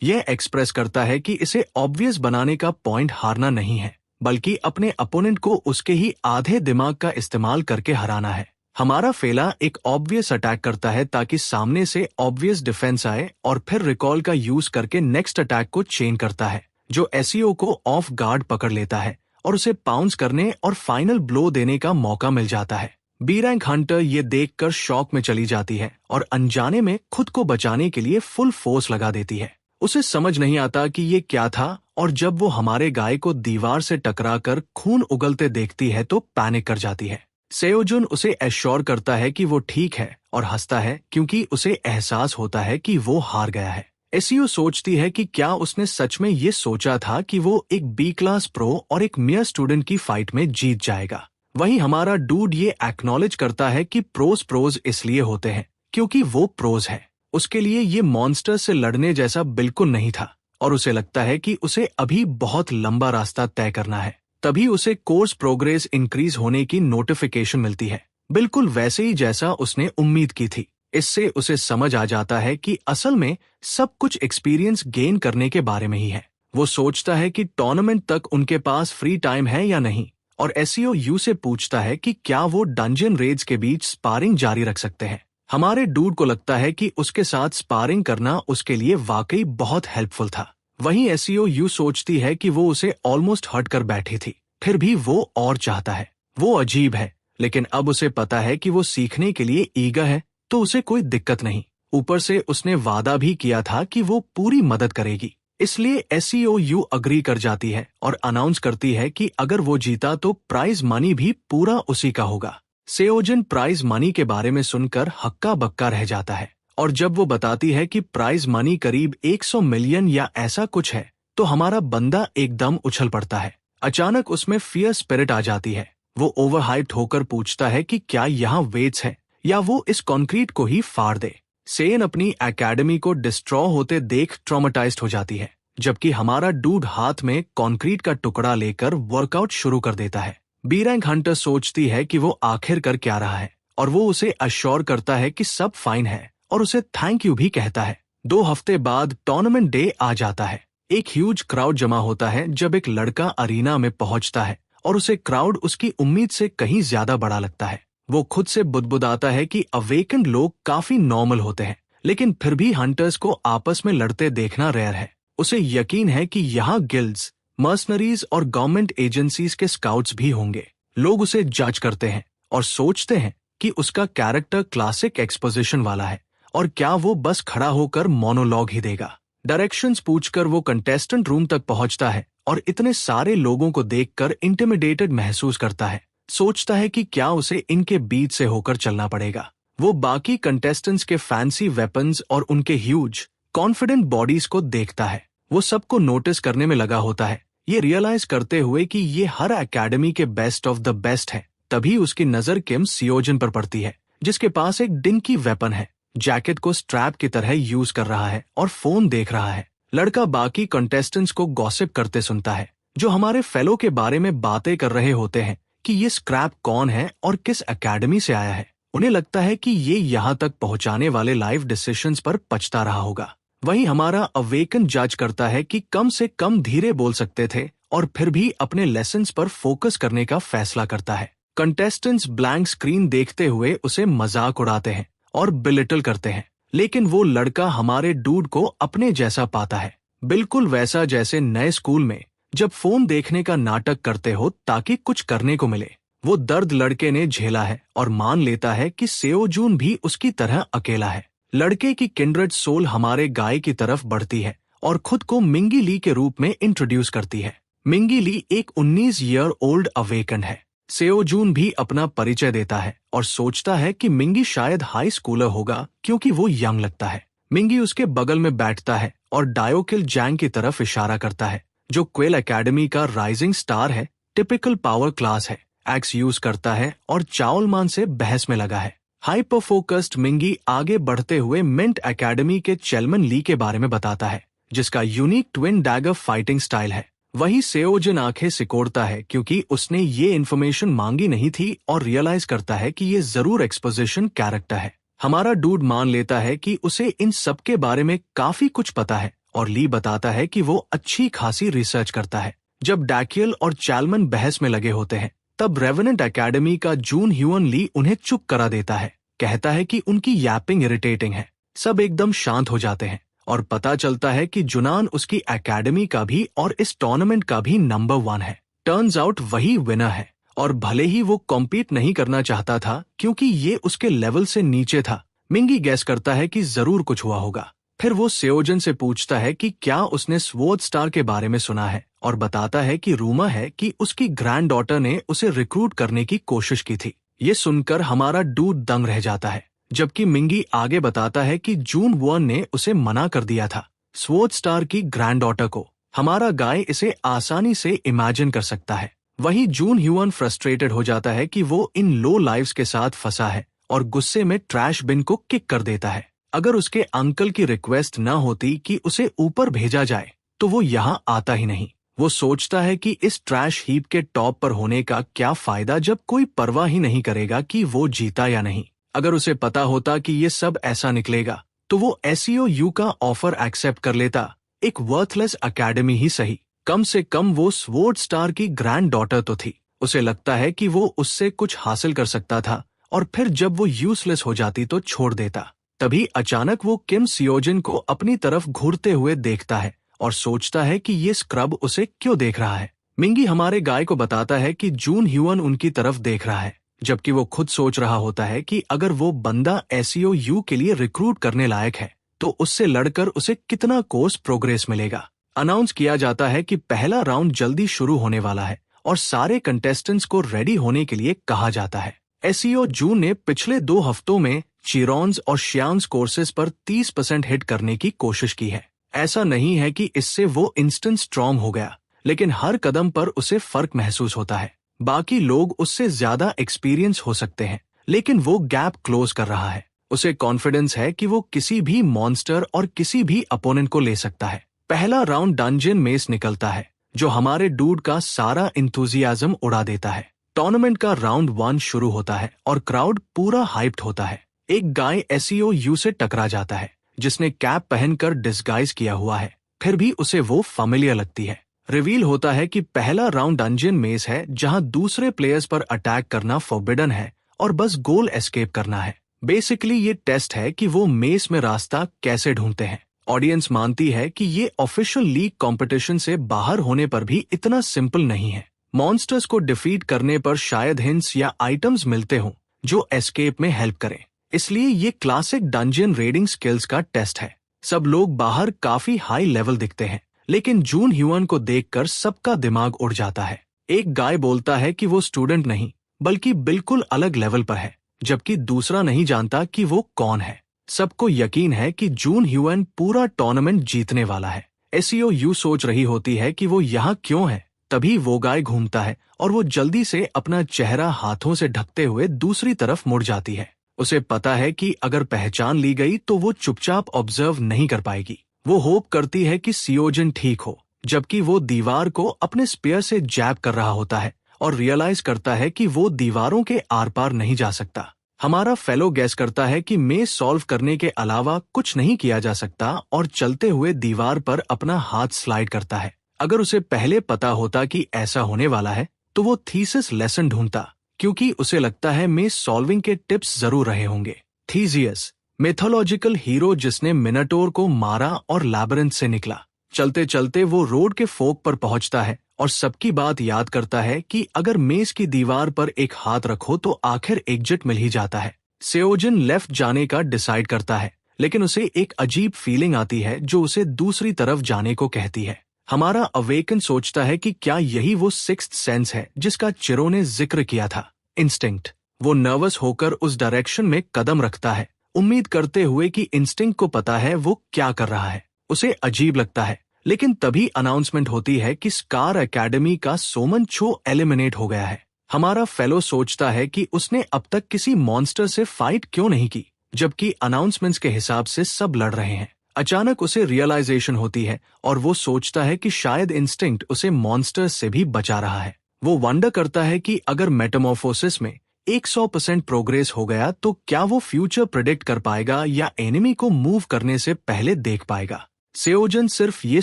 यह एक्सप्रेस करता है कि इसे ऑब्वियस बनाने का पॉइंट हारना नहीं है, बल्कि अपने अपोनेंट को उसके ही आधे दिमाग का इस्तेमाल करके हराना है। हमारा फेला एक ऑब्वियस अटैक करता है ताकि सामने से ऑब्वियस डिफेंस आए और फिर रिकॉल का यूज करके नेक्स्ट अटैक को चेन करता है, जो एसईओ को ऑफ गार्ड पकड़ लेता है और उसे पाउंस करने और फाइनल ब्लो देने का मौका मिल जाता है। बी रैंक हंटर ये देखकर शॉक में चली जाती है और अनजाने में खुद को बचाने के लिए फुल फोर्स लगा देती है। उसे समझ नहीं आता कि ये क्या था, और जब वो हमारे गाय को दीवार से टकराकर खून उगलते देखती है तो पैनिक कर जाती है। सेओजुन उसे एश्योर करता है कि वो ठीक है और हंसता है क्योंकि उसे एहसास होता है कि वो हार गया है। एसईओ सोचती है कि क्या उसने सच में ये सोचा था कि वो एक बी क्लास प्रो और एक मियर स्टूडेंट की फाइट में जीत जाएगा। वहीं हमारा डूड ये एक्नॉलेज करता है कि प्रोज इसलिए होते हैं क्योंकि वो प्रोज है। उसके लिए ये मॉन्स्टर से लड़ने जैसा बिल्कुल नहीं था और उसे लगता है कि उसे अभी बहुत लंबा रास्ता तय करना है। तभी उसे कोर्स प्रोग्रेस इंक्रीज होने की नोटिफिकेशन मिलती है, बिल्कुल वैसे ही जैसा उसने उम्मीद की थी। इससे उसे समझ आ जाता है कि असल में सब कुछ एक्सपीरियंस गेन करने के बारे में ही है। वो सोचता है कि टूर्नामेंट तक उनके पास फ्री टाइम है या नहीं, और एसईओ यू से पूछता है कि क्या वो डंजन रेड्स के बीच स्पारिंग जारी रख सकते हैं। हमारे डूड को लगता है कि उसके साथ स्पारिंग करना उसके लिए वाकई बहुत हेल्पफुल था। वहीं एसईओ यू सोचती है कि वो उसे ऑलमोस्ट हट कर बैठी थी, फिर भी वो और चाहता है। वो अजीब है, लेकिन अब उसे पता है कि वो सीखने के लिए ईगर है, तो उसे कोई दिक्कत नहीं। ऊपर से उसने वादा भी किया था कि वो पूरी मदद करेगी, इसलिए एसईओ यू अग्री कर जाती है और अनाउंस करती है कि अगर वो जीता तो प्राइज मनी भी पूरा उसी का होगा। सेओजन प्राइज मनी के बारे में सुनकर हक्का बक्का रह जाता है, और जब वो बताती है कि प्राइज मनी करीब 100 मिलियन या ऐसा कुछ है, तो हमारा बंदा एकदम उछल पड़ता है। अचानक उसमें फियर स्पिरिट आ जाती है। वो ओवरहाइप्ड होकर पूछता है कि क्या यहाँ वेट्स है या वो इस कंक्रीट को ही फाड़ दे। सेन अपनी एकेडमी को डिस्ट्रॉ होते देख ट्रॉमेटाइज्ड हो जाती है, जबकि हमारा डूड हाथ में कंक्रीट का टुकड़ा लेकर वर्कआउट शुरू कर देता है। बी रैंक हंटर सोचती है कि वो आखिर कर क्या रहा है, और वो उसे अश्योर करता है कि सब फाइन है और उसे थैंक यू भी कहता है। 2 हफ्ते बाद टूर्नामेंट डे आ जाता है। एक ह्यूज क्राउड जमा होता है जब एक लड़का अरीना में पहुंचता है और उसे क्राउड उसकी उम्मीद से कहीं ज्यादा बड़ा लगता है। वो खुद से बुदबुदाता है कि अवेकेंड लोग काफी नॉर्मल होते हैं, लेकिन फिर भी हंटर्स को आपस में लड़ते देखना रेयर है। उसे यकीन है कि यहाँ गिल्ड्स, मर्सनरीज और गवर्नमेंट एजेंसीज के स्काउट्स भी होंगे। लोग उसे जज करते हैं और सोचते हैं कि उसका कैरेक्टर क्लासिक एक्सपोजिशन वाला है और क्या वो बस खड़ा होकर मोनोलॉग ही देगा। डायरेक्शंस पूछकर वो कंटेस्टेंट रूम तक पहुंचता है और इतने सारे लोगों को देखकर इंटिमिडेटेड महसूस करता है। सोचता है कि क्या उसे इनके बीच से होकर चलना पड़ेगा। वो बाकी कंटेस्टेंट्स के फैंसी वेपन्स और उनके ह्यूज कॉन्फिडेंट बॉडीज को देखता है। वो सबको नोटिस करने में लगा होता है, ये रियलाइज करते हुए कि ये हर एकेडमी के बेस्ट ऑफ द बेस्ट है। तभी उसकी नजर किम सियोजन पर पड़ती है, जिसके पास एक डिंकी वेपन है, जैकेट को स्ट्रैप की तरह यूज कर रहा है और फोन देख रहा है। लड़का बाकी कंटेस्टेंट्स को गॉसिप करते सुनता है, जो हमारे फेलो के बारे में बातें कर रहे होते हैं कि ये स्क्रैप कौन है और किस एकेडमी से आया है। उन्हें लगता है कि ये यहाँ तक पहुंचाने वाले लाइफ डिसीजंस पर पछता रहा होगा। वहीं हमारा अवेकन जज करता है कि कम से कम धीरे बोल सकते थे और फिर भी अपने लेसन्स पर फोकस करने का फैसला करता है। कंटेस्टेंट्स ब्लैंक स्क्रीन देखते हुए उसे मजाक उड़ाते हैं और बिलिटल करते हैं, लेकिन वो लड़का हमारे डूड को अपने जैसा पाता है, बिल्कुल वैसा जैसे नए स्कूल में जब फोन देखने का नाटक करते हो ताकि कुछ करने को मिले। वो दर्द लड़के ने झेला है और मान लेता है कि सेओजून भी उसकी तरह अकेला है। लड़के की किंड्रेड सोल हमारे गाय की तरफ बढ़ती है और खुद को मिंगी ली के रूप में इंट्रोड्यूस करती है। मिंगी ली एक 19 ईयर ओल्ड अवेकन है। सेओजून भी अपना परिचय देता है और सोचता है कि मिंगी शायद हाई स्कूलर होगा क्योंकि वो यंग लगता है। मिंगी उसके बगल में बैठता है और डायोकिल जैंग की तरफ इशारा करता है, जो क्वेल एकेडमी का राइजिंग स्टार है। टिपिकल पावर क्लास है, एक्स यूज करता है और चाओलमान से बहस में लगा है। हाइपर फोकस्ड मिंगी आगे बढ़ते हुए मिंट एकेडमी के चेलमन ली के बारे में बताता है, जिसका unique twin dagger fighting style है। वही सेओजिन आंखें सिकोड़ता है क्योंकि उसने ये इन्फॉर्मेशन मांगी नहीं थी और रियलाइज करता है कि ये जरूर एक्सपोजिशन कैरेक्टर है। हमारा डूड मान लेता है कि उसे इन सब के बारे में काफी कुछ पता है और ली बताता है कि वो अच्छी खासी रिसर्च करता है। जब डैकियल और चैलमन बहस में लगे होते हैं तब रेवेनेंट एकेडमी का जून ह्यून ली उन्हें चुप करा देता है। कहता है कि उनकी यैपिंग इरिटेटिंग है। सब एकदम शांत हो जाते हैं और पता चलता है कि जुनान उसकी एकेडमी का भी और इस टूर्नामेंट का भी नंबर 1 है। टर्न्स आउट वही विनर है और भले ही वो कॉम्पीट नहीं करना चाहता था क्योंकि ये उसके लेवल से नीचे था। मिंगी गैस करता है कि जरूर कुछ हुआ होगा। फिर वो सेओजन से पूछता है कि क्या उसने स्वॉर्ड स्टार के बारे में सुना है और बताता है कि रूमर है कि उसकी ग्रैंड डॉटर ने उसे रिक्रूट करने की कोशिश की थी। ये सुनकर हमारा डूड दंग रह जाता है, जबकि मिंगी आगे बताता है कि जून वॉन ने उसे मना कर दिया था स्वॉर्ड स्टार की ग्रैंड डॉटर को। हमारा गाय इसे आसानी से इमेजिन कर सकता है। वही जून ह्यून फ्रस्ट्रेटेड हो जाता है कि वो इन लो लाइव्स के साथ फंसा है और गुस्से में ट्रैश बिन को किक कर देता है। अगर उसके अंकल की रिक्वेस्ट न होती कि उसे ऊपर भेजा जाए तो वो यहाँ आता ही नहीं। वो सोचता है कि इस ट्रैश हीप के टॉप पर होने का क्या फायदा जब कोई परवाह ही नहीं करेगा कि वो जीता या नहीं। अगर उसे पता होता कि ये सब ऐसा निकलेगा तो वो SEOU का ऑफर एक्सेप्ट कर लेता। एक वर्थलेस एकेडमी ही सही, कम से कम वो स्वॉर्ड स्टार की ग्रैंड डॉटर तो थी। उसे लगता है कि वो उससे कुछ हासिल कर सकता था और फिर जब वो यूजलेस हो जाती तो छोड़ देता। तभी अचानक वो किम सियोजिन को अपनी तरफ घूरते हुए देखता है और सोचता है कि ये स्क्रब उसे क्यों देख रहा है। मिंगी हमारे गाय को बताता है कि जून ह्यून उनकी तरफ देख रहा है, जबकि वो खुद सोच रहा होता है कि अगर वो बंदा SEOU के लिए रिक्रूट करने लायक है तो उससे लड़कर उसे कितना कोर्स प्रोग्रेस मिलेगा। अनाउंस किया जाता है कि पहला राउंड जल्दी शुरू होने वाला है और सारे कंटेस्टेंट्स को रेडी होने के लिए कहा जाता है। SEOU ने पिछले 2 हफ्तों में चिरॉन्स और शियांग्स कोर्सेज पर 30% हिट करने की कोशिश की है। ऐसा नहीं है कि इससे वो इंस्टेंट स्ट्रॉन्ग हो गया, लेकिन हर कदम पर उसे फर्क महसूस होता है। बाकी लोग उससे ज्यादा एक्सपीरियंस हो सकते हैं, लेकिन वो गैप क्लोज कर रहा है। उसे कॉन्फिडेंस है कि वो किसी भी मॉन्स्टर और किसी भी अपोनेंट को ले सकता है। पहला राउंड डंजन मेस निकलता है जो हमारे डूड का सारा इंथुजियाज्म उड़ा देता है। टूर्नामेंट का राउंड 1 शुरू होता है और क्राउड पूरा हाइप्ड होता है। एक गाय SEOU से टकरा जाता है जिसने कैप पहनकर डिस्गाइज किया हुआ है, फिर भी उसे वो फैमिलियर लगती है। रिवील होता है कि पहला राउंड डंजन मेस है जहां दूसरे प्लेयर्स पर अटैक करना फॉरबिडन है और बस गोल एस्केप करना है। बेसिकली ये टेस्ट है कि वो मेस में रास्ता कैसे ढूंढते हैं। ऑडियंस मानती है कि ये ऑफिशियल लीग कंपटीशन से बाहर होने पर भी इतना सिंपल नहीं है। मॉन्स्टर्स को डिफीट करने पर शायद हिंट्स या आइटम्स मिलते हों जो एस्केप में हेल्प करें, इसलिए ये क्लासिक डंजन रेडिंग स्किल्स का टेस्ट है। सब लोग बाहर काफी हाई लेवल दिखते हैं, लेकिन जून ह्यून को देखकर सबका दिमाग उड़ जाता है। एक गाय बोलता है कि वो स्टूडेंट नहीं बल्कि बिल्कुल अलग लेवल पर है, जबकि दूसरा नहीं जानता कि वो कौन है। सबको यकीन है कि जून ह्यून पूरा टूर्नामेंट जीतने वाला है। SEOU सोच रही होती है कि वो यहाँ क्यों है। तभी वो गाय घूमता है और वो जल्दी से अपना चेहरा हाथों से ढकते हुए दूसरी तरफ मुड़ जाती है। उसे पता है कि अगर पहचान ली गई तो वो चुपचाप ऑब्जर्व नहीं कर पाएगी। वो होप करती है कि सियोजिन ठीक हो, जबकि वो दीवार को अपने स्पेयर से जैब कर रहा होता है और रियलाइज करता है कि वो दीवारों के आर पार नहीं जा सकता। हमारा फेलो गैस करता है कि मेज सॉल्व करने के अलावा कुछ नहीं किया जा सकता और चलते हुए दीवार पर अपना हाथ स्लाइड करता है। अगर उसे पहले पता होता कि ऐसा होने वाला है तो वो थीसिस लेसन ढूंढता, क्योंकि उसे लगता है मेज सॉल्विंग के टिप्स जरूर रहे होंगे। थीसियस, मिथोलॉजिकल हीरो जिसने मिनाटोर को मारा और लैबिरिंथ से निकला। चलते चलते वो रोड के फोक पर पहुंचता है और सबकी बात याद करता है कि अगर मेज की दीवार पर एक हाथ रखो तो आखिर एग्जिट मिल ही जाता है। सेओजिन लेफ्ट जाने का डिसाइड करता है, लेकिन उसे एक अजीब फीलिंग आती है जो उसे दूसरी तरफ जाने को कहती है। हमारा अवेकन सोचता है कि क्या यही वो सिक्स्थ सेंस है जिसका चिरो ने जिक्र किया था, इंस्टिंक्ट। वो नर्वस होकर उस डायरेक्शन में कदम रखता है, उम्मीद करते हुए कि इंस्टिंक्ट को पता है वो क्या कर रहा है। उसे अजीब लगता है, लेकिन तभी अनाउंसमेंट होती है कि स्कार एकेडमी का सोमन छो एलिमिनेट हो गया है। हमारा फेलो सोचता है कि उसने अब तक किसी मॉन्स्टर से फाइट क्यों नहीं की, जबकि अनाउंसमेंट्स के हिसाब से सब लड़ रहे हैं। अचानक उसे रियलाइजेशन होती है और वो सोचता है कि शायद इंस्टिंक्ट उसे मॉन्स्टर्स से भी बचा रहा है। वो वंडर करता है कि अगर मेटामॉर्फोसिस में 100% प्रोग्रेस हो गया तो क्या वो फ्यूचर प्रेडिक्ट कर पाएगा या एनिमी को मूव करने से पहले देख पाएगा। सेओजन सिर्फ ये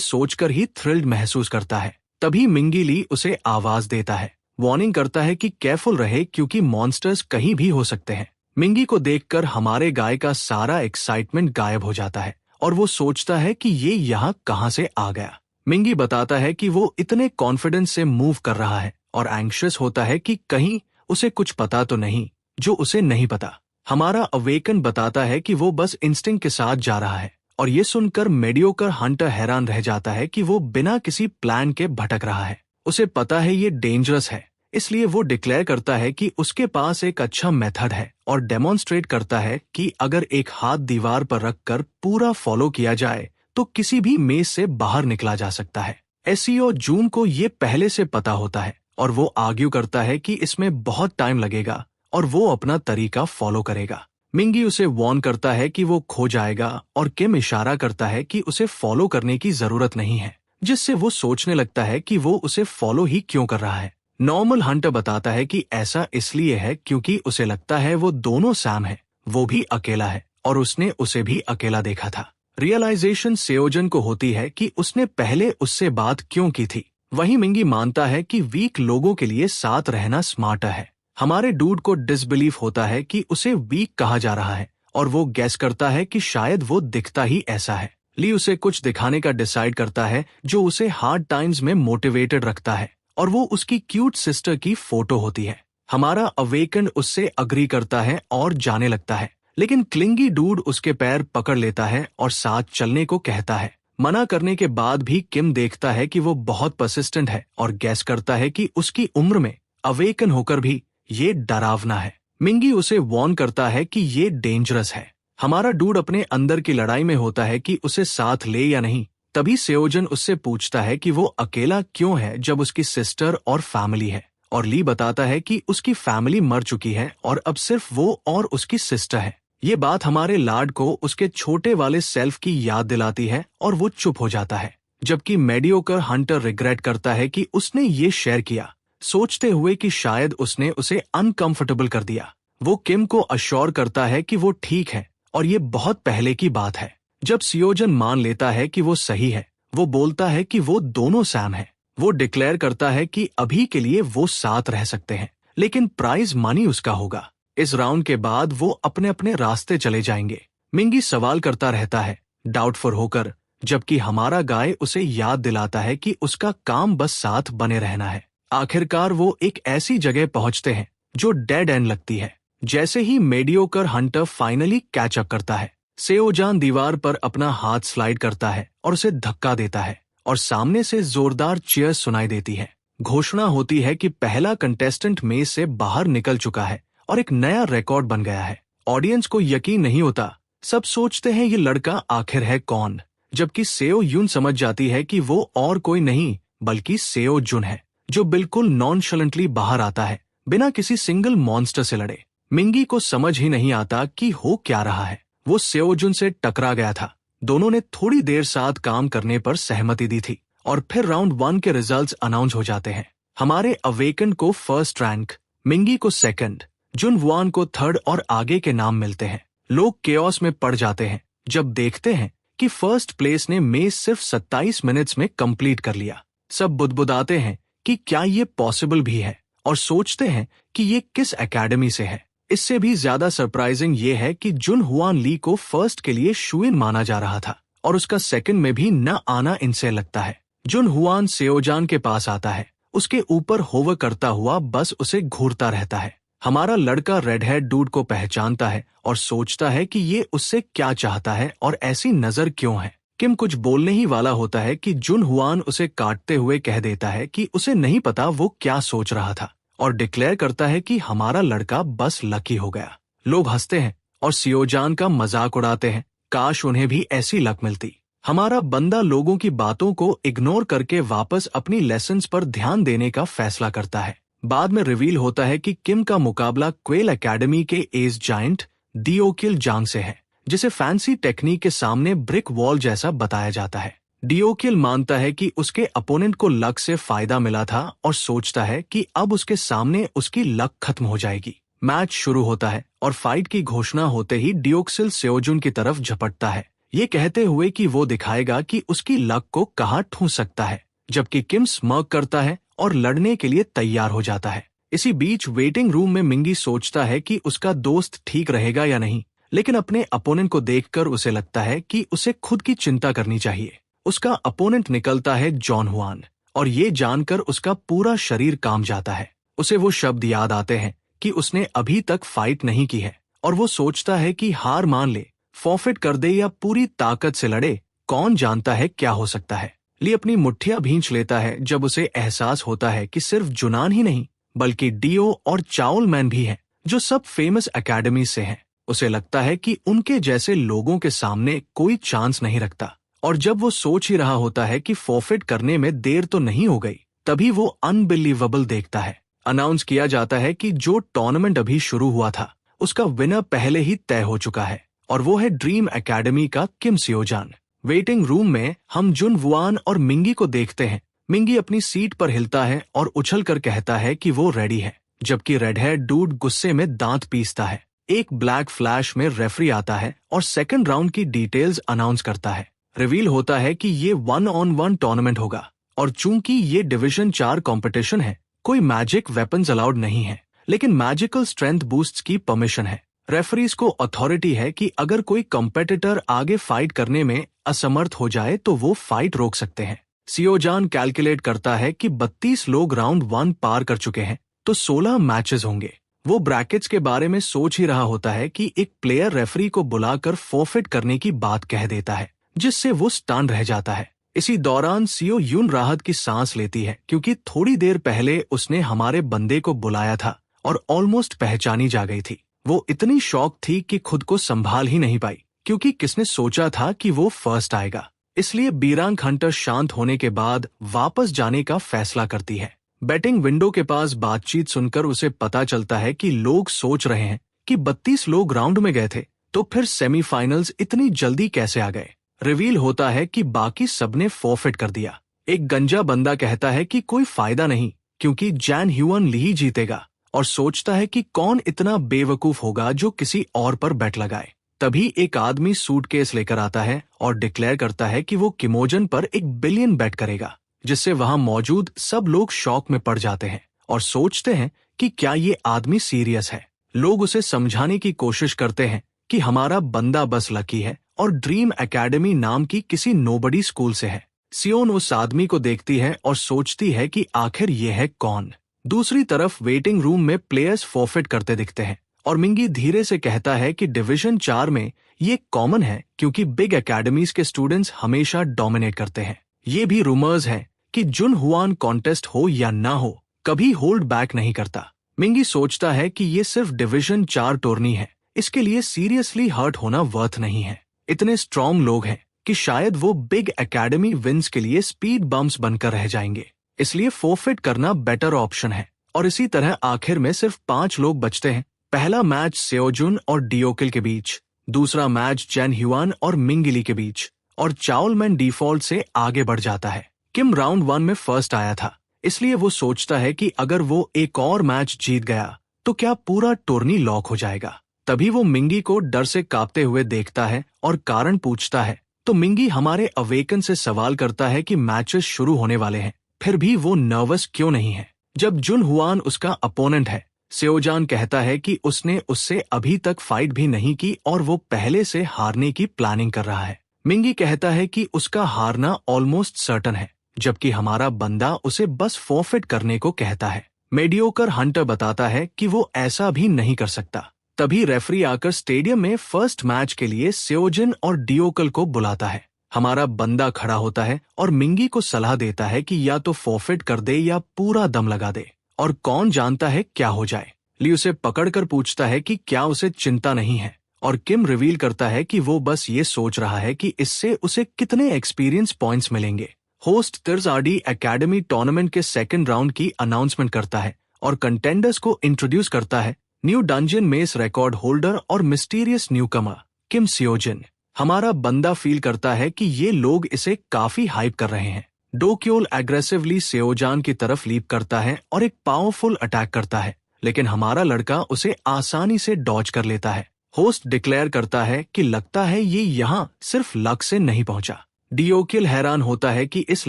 सोचकर ही थ्रिल्ड महसूस करता है। तभी मिंगी ली उसे आवाज देता है, वार्निंग करता है कि केयरफुल रहे क्योंकि मॉन्स्टर्स कहीं भी हो सकते हैं। मिंगी को देखकर हमारे गाय का सारा एक्साइटमेंट गायब हो जाता है और वो सोचता है कि ये यहाँ कहाँ से आ गया। मिंगी बताता है कि वो इतने कॉन्फिडेंस से मूव कर रहा है और एंग्शियस होता है कि कहीं उसे कुछ पता तो नहीं जो उसे नहीं पता। हमारा अवेकन बताता है कि वो बस इंस्टिंक्ट के साथ जा रहा है और ये सुनकर मेडियोकर हंटर हैरान रह जाता है कि वो बिना किसी प्लान के भटक रहा है। उसे पता है ये डेंजरस है, इसलिए वो डिक्लेयर करता है कि उसके पास एक अच्छा मेथड है और डेमोन्स्ट्रेट करता है कि अगर एक हाथ दीवार पर रखकर पूरा फॉलो किया जाए तो किसी भी मेज से बाहर निकला जा सकता है। एसईओ जून को ये पहले से पता होता है और वो आर्ग्यू करता है कि इसमें बहुत टाइम लगेगा और वो अपना तरीका फॉलो करेगा। मिंगी उसे वार्न करता है कि वो खो जाएगा और किम इशारा करता है कि उसे फॉलो करने की जरूरत नहीं है, जिससे वो सोचने लगता है कि वो उसे फॉलो ही क्यों कर रहा है। नॉर्मल हंटर बताता है कि ऐसा इसलिए है क्योंकि उसे लगता है वो दोनों सैम है, वो भी अकेला है और उसने उसे भी अकेला देखा था। रियलाइजेशन सेओजन को होती है कि उसने पहले उससे बात क्यों की थी। वहीं मिंगी मानता है कि वीक लोगों के लिए साथ रहना स्मार्टर है। हमारे डूड को डिसबिलीफ होता है कि उसे वीक कहा जा रहा है और वो गैस करता है कि शायद वो दिखता ही ऐसा है। ली उसे कुछ दिखाने का डिसाइड करता है जो उसे हार्ड टाइम्स में मोटिवेटेड रखता है और वो उसकी क्यूट सिस्टर की फोटो होती है। हमारा अवेकन उससे अग्री करता है और जाने लगता है, लेकिन क्लिंगी डूड उसके पैर पकड़ लेता है और साथ चलने को कहता है। मना करने के बाद भी किम देखता है कि वो बहुत परसिस्टेंट है और गैस करता है कि उसकी उम्र में अवेकन होकर भी ये डरावना है। मिंगी उसे वार्न करता है कि ये डेंजरस है। हमारा डूड अपने अंदर की लड़ाई में होता है कि उसे साथ ले या नहीं। तभी सेओजन उससे पूछता है कि वो अकेला क्यों है जब उसकी सिस्टर और फैमिली है, और ली बताता है कि उसकी फैमिली मर चुकी है और अब सिर्फ वो और उसकी सिस्टर है। ये बात हमारे लाड को उसके छोटे वाले सेल्फ की याद दिलाती है और वो चुप हो जाता है, जबकि मेडियोकर हंटर रिग्रेट करता है कि उसने ये शेयर किया, सोचते हुए कि शायद उसने उसे अनकंफर्टेबल कर दिया। वो किम को अश्योर करता है कि वो ठीक है और ये बहुत पहले की बात है। जब सियोजन मान लेता है कि वो सही है, वो बोलता है कि वो दोनों सैम है। वो डिक्लेयर करता है कि अभी के लिए वो साथ रह सकते हैं, लेकिन प्राइज मनी उसका होगा। इस राउंड के बाद वो अपने अपने रास्ते चले जाएंगे। मिंगी सवाल करता रहता है, डाउटफुल होकर, जबकि हमारा गाय उसे याद दिलाता है कि उसका काम बस साथ बने रहना है। आखिरकार वो एक ऐसी जगह पहुंचते हैं जो डेड एंड लगती है। जैसे ही mediocre hunter finally catch up करता है, सेओजान दीवार पर अपना हाथ स्लाइड करता है और उसे धक्का देता है और सामने से जोरदार चीयर्स सुनाई देती है। घोषणा होती है कि पहला कंटेस्टेंट मेज से बाहर निकल चुका है और एक नया रिकॉर्ड बन गया है। ऑडियंस को यकीन नहीं होता, सब सोचते हैं ये लड़का आखिर है कौन, जबकि सेओ यून समझ जाती है कि वो और कोई नहीं बल्कि सेओ जुन है, जो बिल्कुल नॉनशलेंटली बाहर आता है बिना किसी सिंगल मॉन्स्टर से लड़े। मिंगी को समझ ही नहीं आता कि हो क्या रहा है। वो सेओ जुन से टकरा गया था, दोनों ने थोड़ी देर साथ काम करने पर सहमति दी थी और फिर राउंड 1 के रिजल्ट्स अनाउंस हो जाते हैं। हमारे अवेकन को फर्स्ट रैंक, मिंगी को सेकंड, जुन वुआन को थर्ड और आगे के नाम मिलते हैं। लोग केओस में पड़ जाते हैं जब देखते हैं कि फर्स्ट प्लेस ने मेज सिर्फ 27 मिनट्स में कंप्लीट कर लिया। सब बुदबुदाते हैं कि क्या ये पॉसिबल भी है और सोचते हैं कि ये किस एकेडमी से है। इससे भी ज्यादा सरप्राइजिंग ये है कि जुन हुआन ली को फर्स्ट के लिए शुइन माना जा रहा था और उसका सेकंड में भी न आना इनसे लगता है। जुन हुआन सेओजान के पास आता है, उसके ऊपर होवर करता हुआ बस उसे घूरता रहता है। हमारा लड़का रेड हेड डूड को पहचानता है और सोचता है कि ये उससे क्या चाहता है और ऐसी नजर क्यों है। किम कुछ बोलने ही वाला होता है कि जुन हुआन उसे काटते हुए कह देता है कि उसे नहीं पता वो क्या सोच रहा था और डिक्लेयर करता है कि हमारा लड़का बस लकी हो गया। लोग हंसते हैं और सियोजान का मजाक उड़ाते हैं, काश उन्हें भी ऐसी लक मिलती। हमारा बंदा लोगों की बातों को इग्नोर करके वापस अपनी लेसन्स पर ध्यान देने का फैसला करता है। बाद में रिवील होता है कि किम का मुकाबला क्वेल एकेडमी के एज जायंट दियोकिल जांग से है, जिसे फैंसी टेक्निक के सामने ब्रिक वॉल जैसा बताया जाता है। डियोकिल मानता है कि उसके अपोनेंट को लक से फायदा मिला था और सोचता है कि अब उसके सामने उसकी लक खत्म हो जाएगी। मैच शुरू होता है और फाइट की घोषणा होते ही डियोक्सिल सेओजुन की तरफ झपटता है, ये कहते हुए कि वो दिखाएगा कि उसकी लक को कहाँ ठूंस सकता है, जबकि किम स्मर्क करता है और लड़ने के लिए तैयार हो जाता है। इसी बीच वेटिंग रूम में मिंगी सोचता है कि उसका दोस्त ठीक रहेगा या नहीं, लेकिन अपने अपोनेंट को देखकर उसे लगता है कि उसे खुद की चिंता करनी चाहिए। उसका अपोनेंट निकलता है जॉन हुआन, और ये जानकर उसका पूरा शरीर कांप जाता है। उसे वो शब्द याद आते हैं कि उसने अभी तक फाइट नहीं की है, और वो सोचता है कि हार मान ले, फॉरफिट कर दे या पूरी ताकत से लड़े, कौन जानता है क्या हो सकता है। ली अपनी मुट्ठियां भींच लेता है जब उसे एहसास होता है कि सिर्फ जुनान ही नहीं बल्कि डियो और चाओल मैन भी हैं, जो सब फेमस एकेडमी से हैं। उसे लगता है कि उनके जैसे लोगों के सामने कोई चांस नहीं रखता, और जब वो सोच ही रहा होता है कि फॉरफिट करने में देर तो नहीं हो गई, तभी वो अनबिलीवेबल देखता है। अनाउंस किया जाता है कि जो टूर्नामेंट अभी शुरू हुआ था उसका विनर पहले ही तय हो चुका है, और वो है ड्रीम एकेडमी का किम सियोजान। वेटिंग रूम में हम जुन वुआन और मिंगी को देखते हैं। मिंगी अपनी सीट पर हिलता है और उछलकर कहता है कि वो रेडी है, जबकि रेड हेयर डूड गुस्से में दांत पीसता है। एक ब्लैक फ्लैश में रेफरी आता है और सेकंड राउंड की डिटेल्स अनाउंस करता है। रिवील होता है कि ये 1-on-1 टूर्नामेंट होगा, और चूंकि ये डिवीजन 4 कंपटीशन है, कोई मैजिक वेपन्स अलाउड नहीं है, लेकिन मैजिकल स्ट्रेंथ बूस्ट्स की परमिशन है। रेफरीज को अथॉरिटी है कि अगर कोई कंपेटिटर आगे फाइट करने में असमर्थ हो जाए तो वो फाइट रोक सकते हैं। सियोजान कैलकुलेट करता है कि 32 लोग राउंड 1 पार कर चुके हैं, तो 16 मैचेस होंगे। वो ब्रैकेट्स के बारे में सोच ही रहा होता है कि एक प्लेयर रेफरी को बुलाकर फॉरफिट करने की बात कह देता है, जिससे वो स्टन रह जाता है। इसी दौरान सियो यून राहत की सांस लेती है, क्योंकि थोड़ी देर पहले उसने हमारे बंदे को बुलाया था और ऑलमोस्ट पहचानी जा गई थी। वो इतनी शॉक थी कि खुद को संभाल ही नहीं पाई, क्योंकि किसने सोचा था कि वो फर्स्ट आएगा। इसलिए बीरांग हंटर शांत होने के बाद वापस जाने का फैसला करती है। बैटिंग विंडो के पास बातचीत सुनकर उसे पता चलता है कि लोग सोच रहे हैं कि 32 लोग राउंड में गए थे, तो फिर सेमीफाइनल्स इतनी जल्दी कैसे आ गए। रिवील होता है कि बाकी सबने फॉरफिट कर दिया। एक गंजा बंदा कहता है कि कोई फायदा नहीं, क्योंकि जैन ह्यूअन ली जीतेगा, और सोचता है कि कौन इतना बेवकूफ होगा जो किसी और पर बेट लगाए। तभी एक आदमी सूटकेस लेकर आता है और डिक्लेयर करता है कि वो किमोजन पर 1 बिलियन बेट करेगा, जिससे वहां मौजूद सब लोग शॉक में पड़ जाते हैं और सोचते हैं कि क्या ये आदमी सीरियस है। लोग उसे समझाने की कोशिश करते हैं कि हमारा बंदा बस लकी है और ड्रीम एकेडमी नाम की किसी नोबडी स्कूल से है। सियोन उस आदमी को देखती है और सोचती है कि आखिर ये है कौन। दूसरी तरफ वेटिंग रूम में प्लेयर्स फॉरफिट करते दिखते हैं, और मिंगी धीरे से कहता है कि डिवीजन 4 में ये कॉमन है, क्योंकि बिग एकेडमीज के स्टूडेंट्स हमेशा डोमिनेट करते हैं। ये भी रूमर्स हैं कि जुन हुआन कॉन्टेस्ट हो या ना हो, कभी होल्ड बैक नहीं करता। मिंगी सोचता है कि ये सिर्फ डिवीजन 4 टूर्नी है, इसके लिए सीरियसली हर्ट होना वर्थ नहीं है। इतने स्ट्रॉन्ग लोग हैं कि शायद वो बिग एकेडमी विंस के लिए स्पीड बम्प्स बनकर रह जाएंगे, इसलिए फॉरफिट करना बेटर ऑप्शन है। और इसी तरह आखिर में सिर्फ 5 लोग बचते हैं। पहला मैच सेओजुन और डियोकिल के बीच, दूसरा मैच जैन ह्यूआन और मिंगिली के बीच, और चाओलमैन डिफॉल्ट से आगे बढ़ जाता है। किम राउंड 1 में फर्स्ट आया था, इसलिए वो सोचता है कि अगर वो एक और मैच जीत गया तो क्या पूरा टूर्नी लॉक हो जाएगा। तभी वो मिंगी को डर से कांपते हुए देखता है और कारण पूछता है, तो मिंगी हमारे अवेकन से सवाल करता है कि मैचेस शुरू होने वाले हैं, फिर भी वो नर्वस क्यों नहीं है। जब जुन हुआन उसका अपोनेंट है, सेओजान कहता है कि उसने उससे अभी तक फाइट भी नहीं की और वो पहले से हारने की प्लानिंग कर रहा है। मिंगी कहता है कि उसका हारना ऑलमोस्ट सर्टन है, जबकि हमारा बंदा उसे बस फॉरफिट करने को कहता है। मेडियोकर हंटर बताता है कि वो ऐसा भी नहीं कर सकता। तभी रेफरी आकर स्टेडियम में फर्स्ट मैच के लिए सेओजिन और डियोकल को बुलाता है। हमारा बंदा खड़ा होता है और मिंगी को सलाह देता है कि या तो फॉरफिट कर दे या पूरा दम लगा दे, और कौन जानता है क्या हो जाए। ली उसे पकड़कर पूछता है कि क्या उसे चिंता नहीं है, और किम रिवील करता है कि वो बस ये सोच रहा है कि इससे उसे कितने एक्सपीरियंस पॉइंट्स मिलेंगे। होस्ट तिर्जाडी एकेडमी टूर्नामेंट के सेकंड राउंड की अनाउंसमेंट करता है और कंटेंडर्स को इंट्रोड्यूस करता है। New dungeon mess record holder और मिस्टीरियस न्यूकमर किम सियोजिन। हमारा बंदा फील करता है कि ये लोग इसे काफी हाइप कर रहे हैं। डो क्योल एग्रेसिवली सेओजान की तरफ लीप करता है और एक पावरफुल अटैक करता है, लेकिन हमारा लड़का उसे आसानी से डॉज कर लेता है। होस्ट डिक्लेयर करता है कि लगता है ये यहाँ सिर्फ लक से नहीं पहुंचा। डियोक्यल हैरान होता है कि इस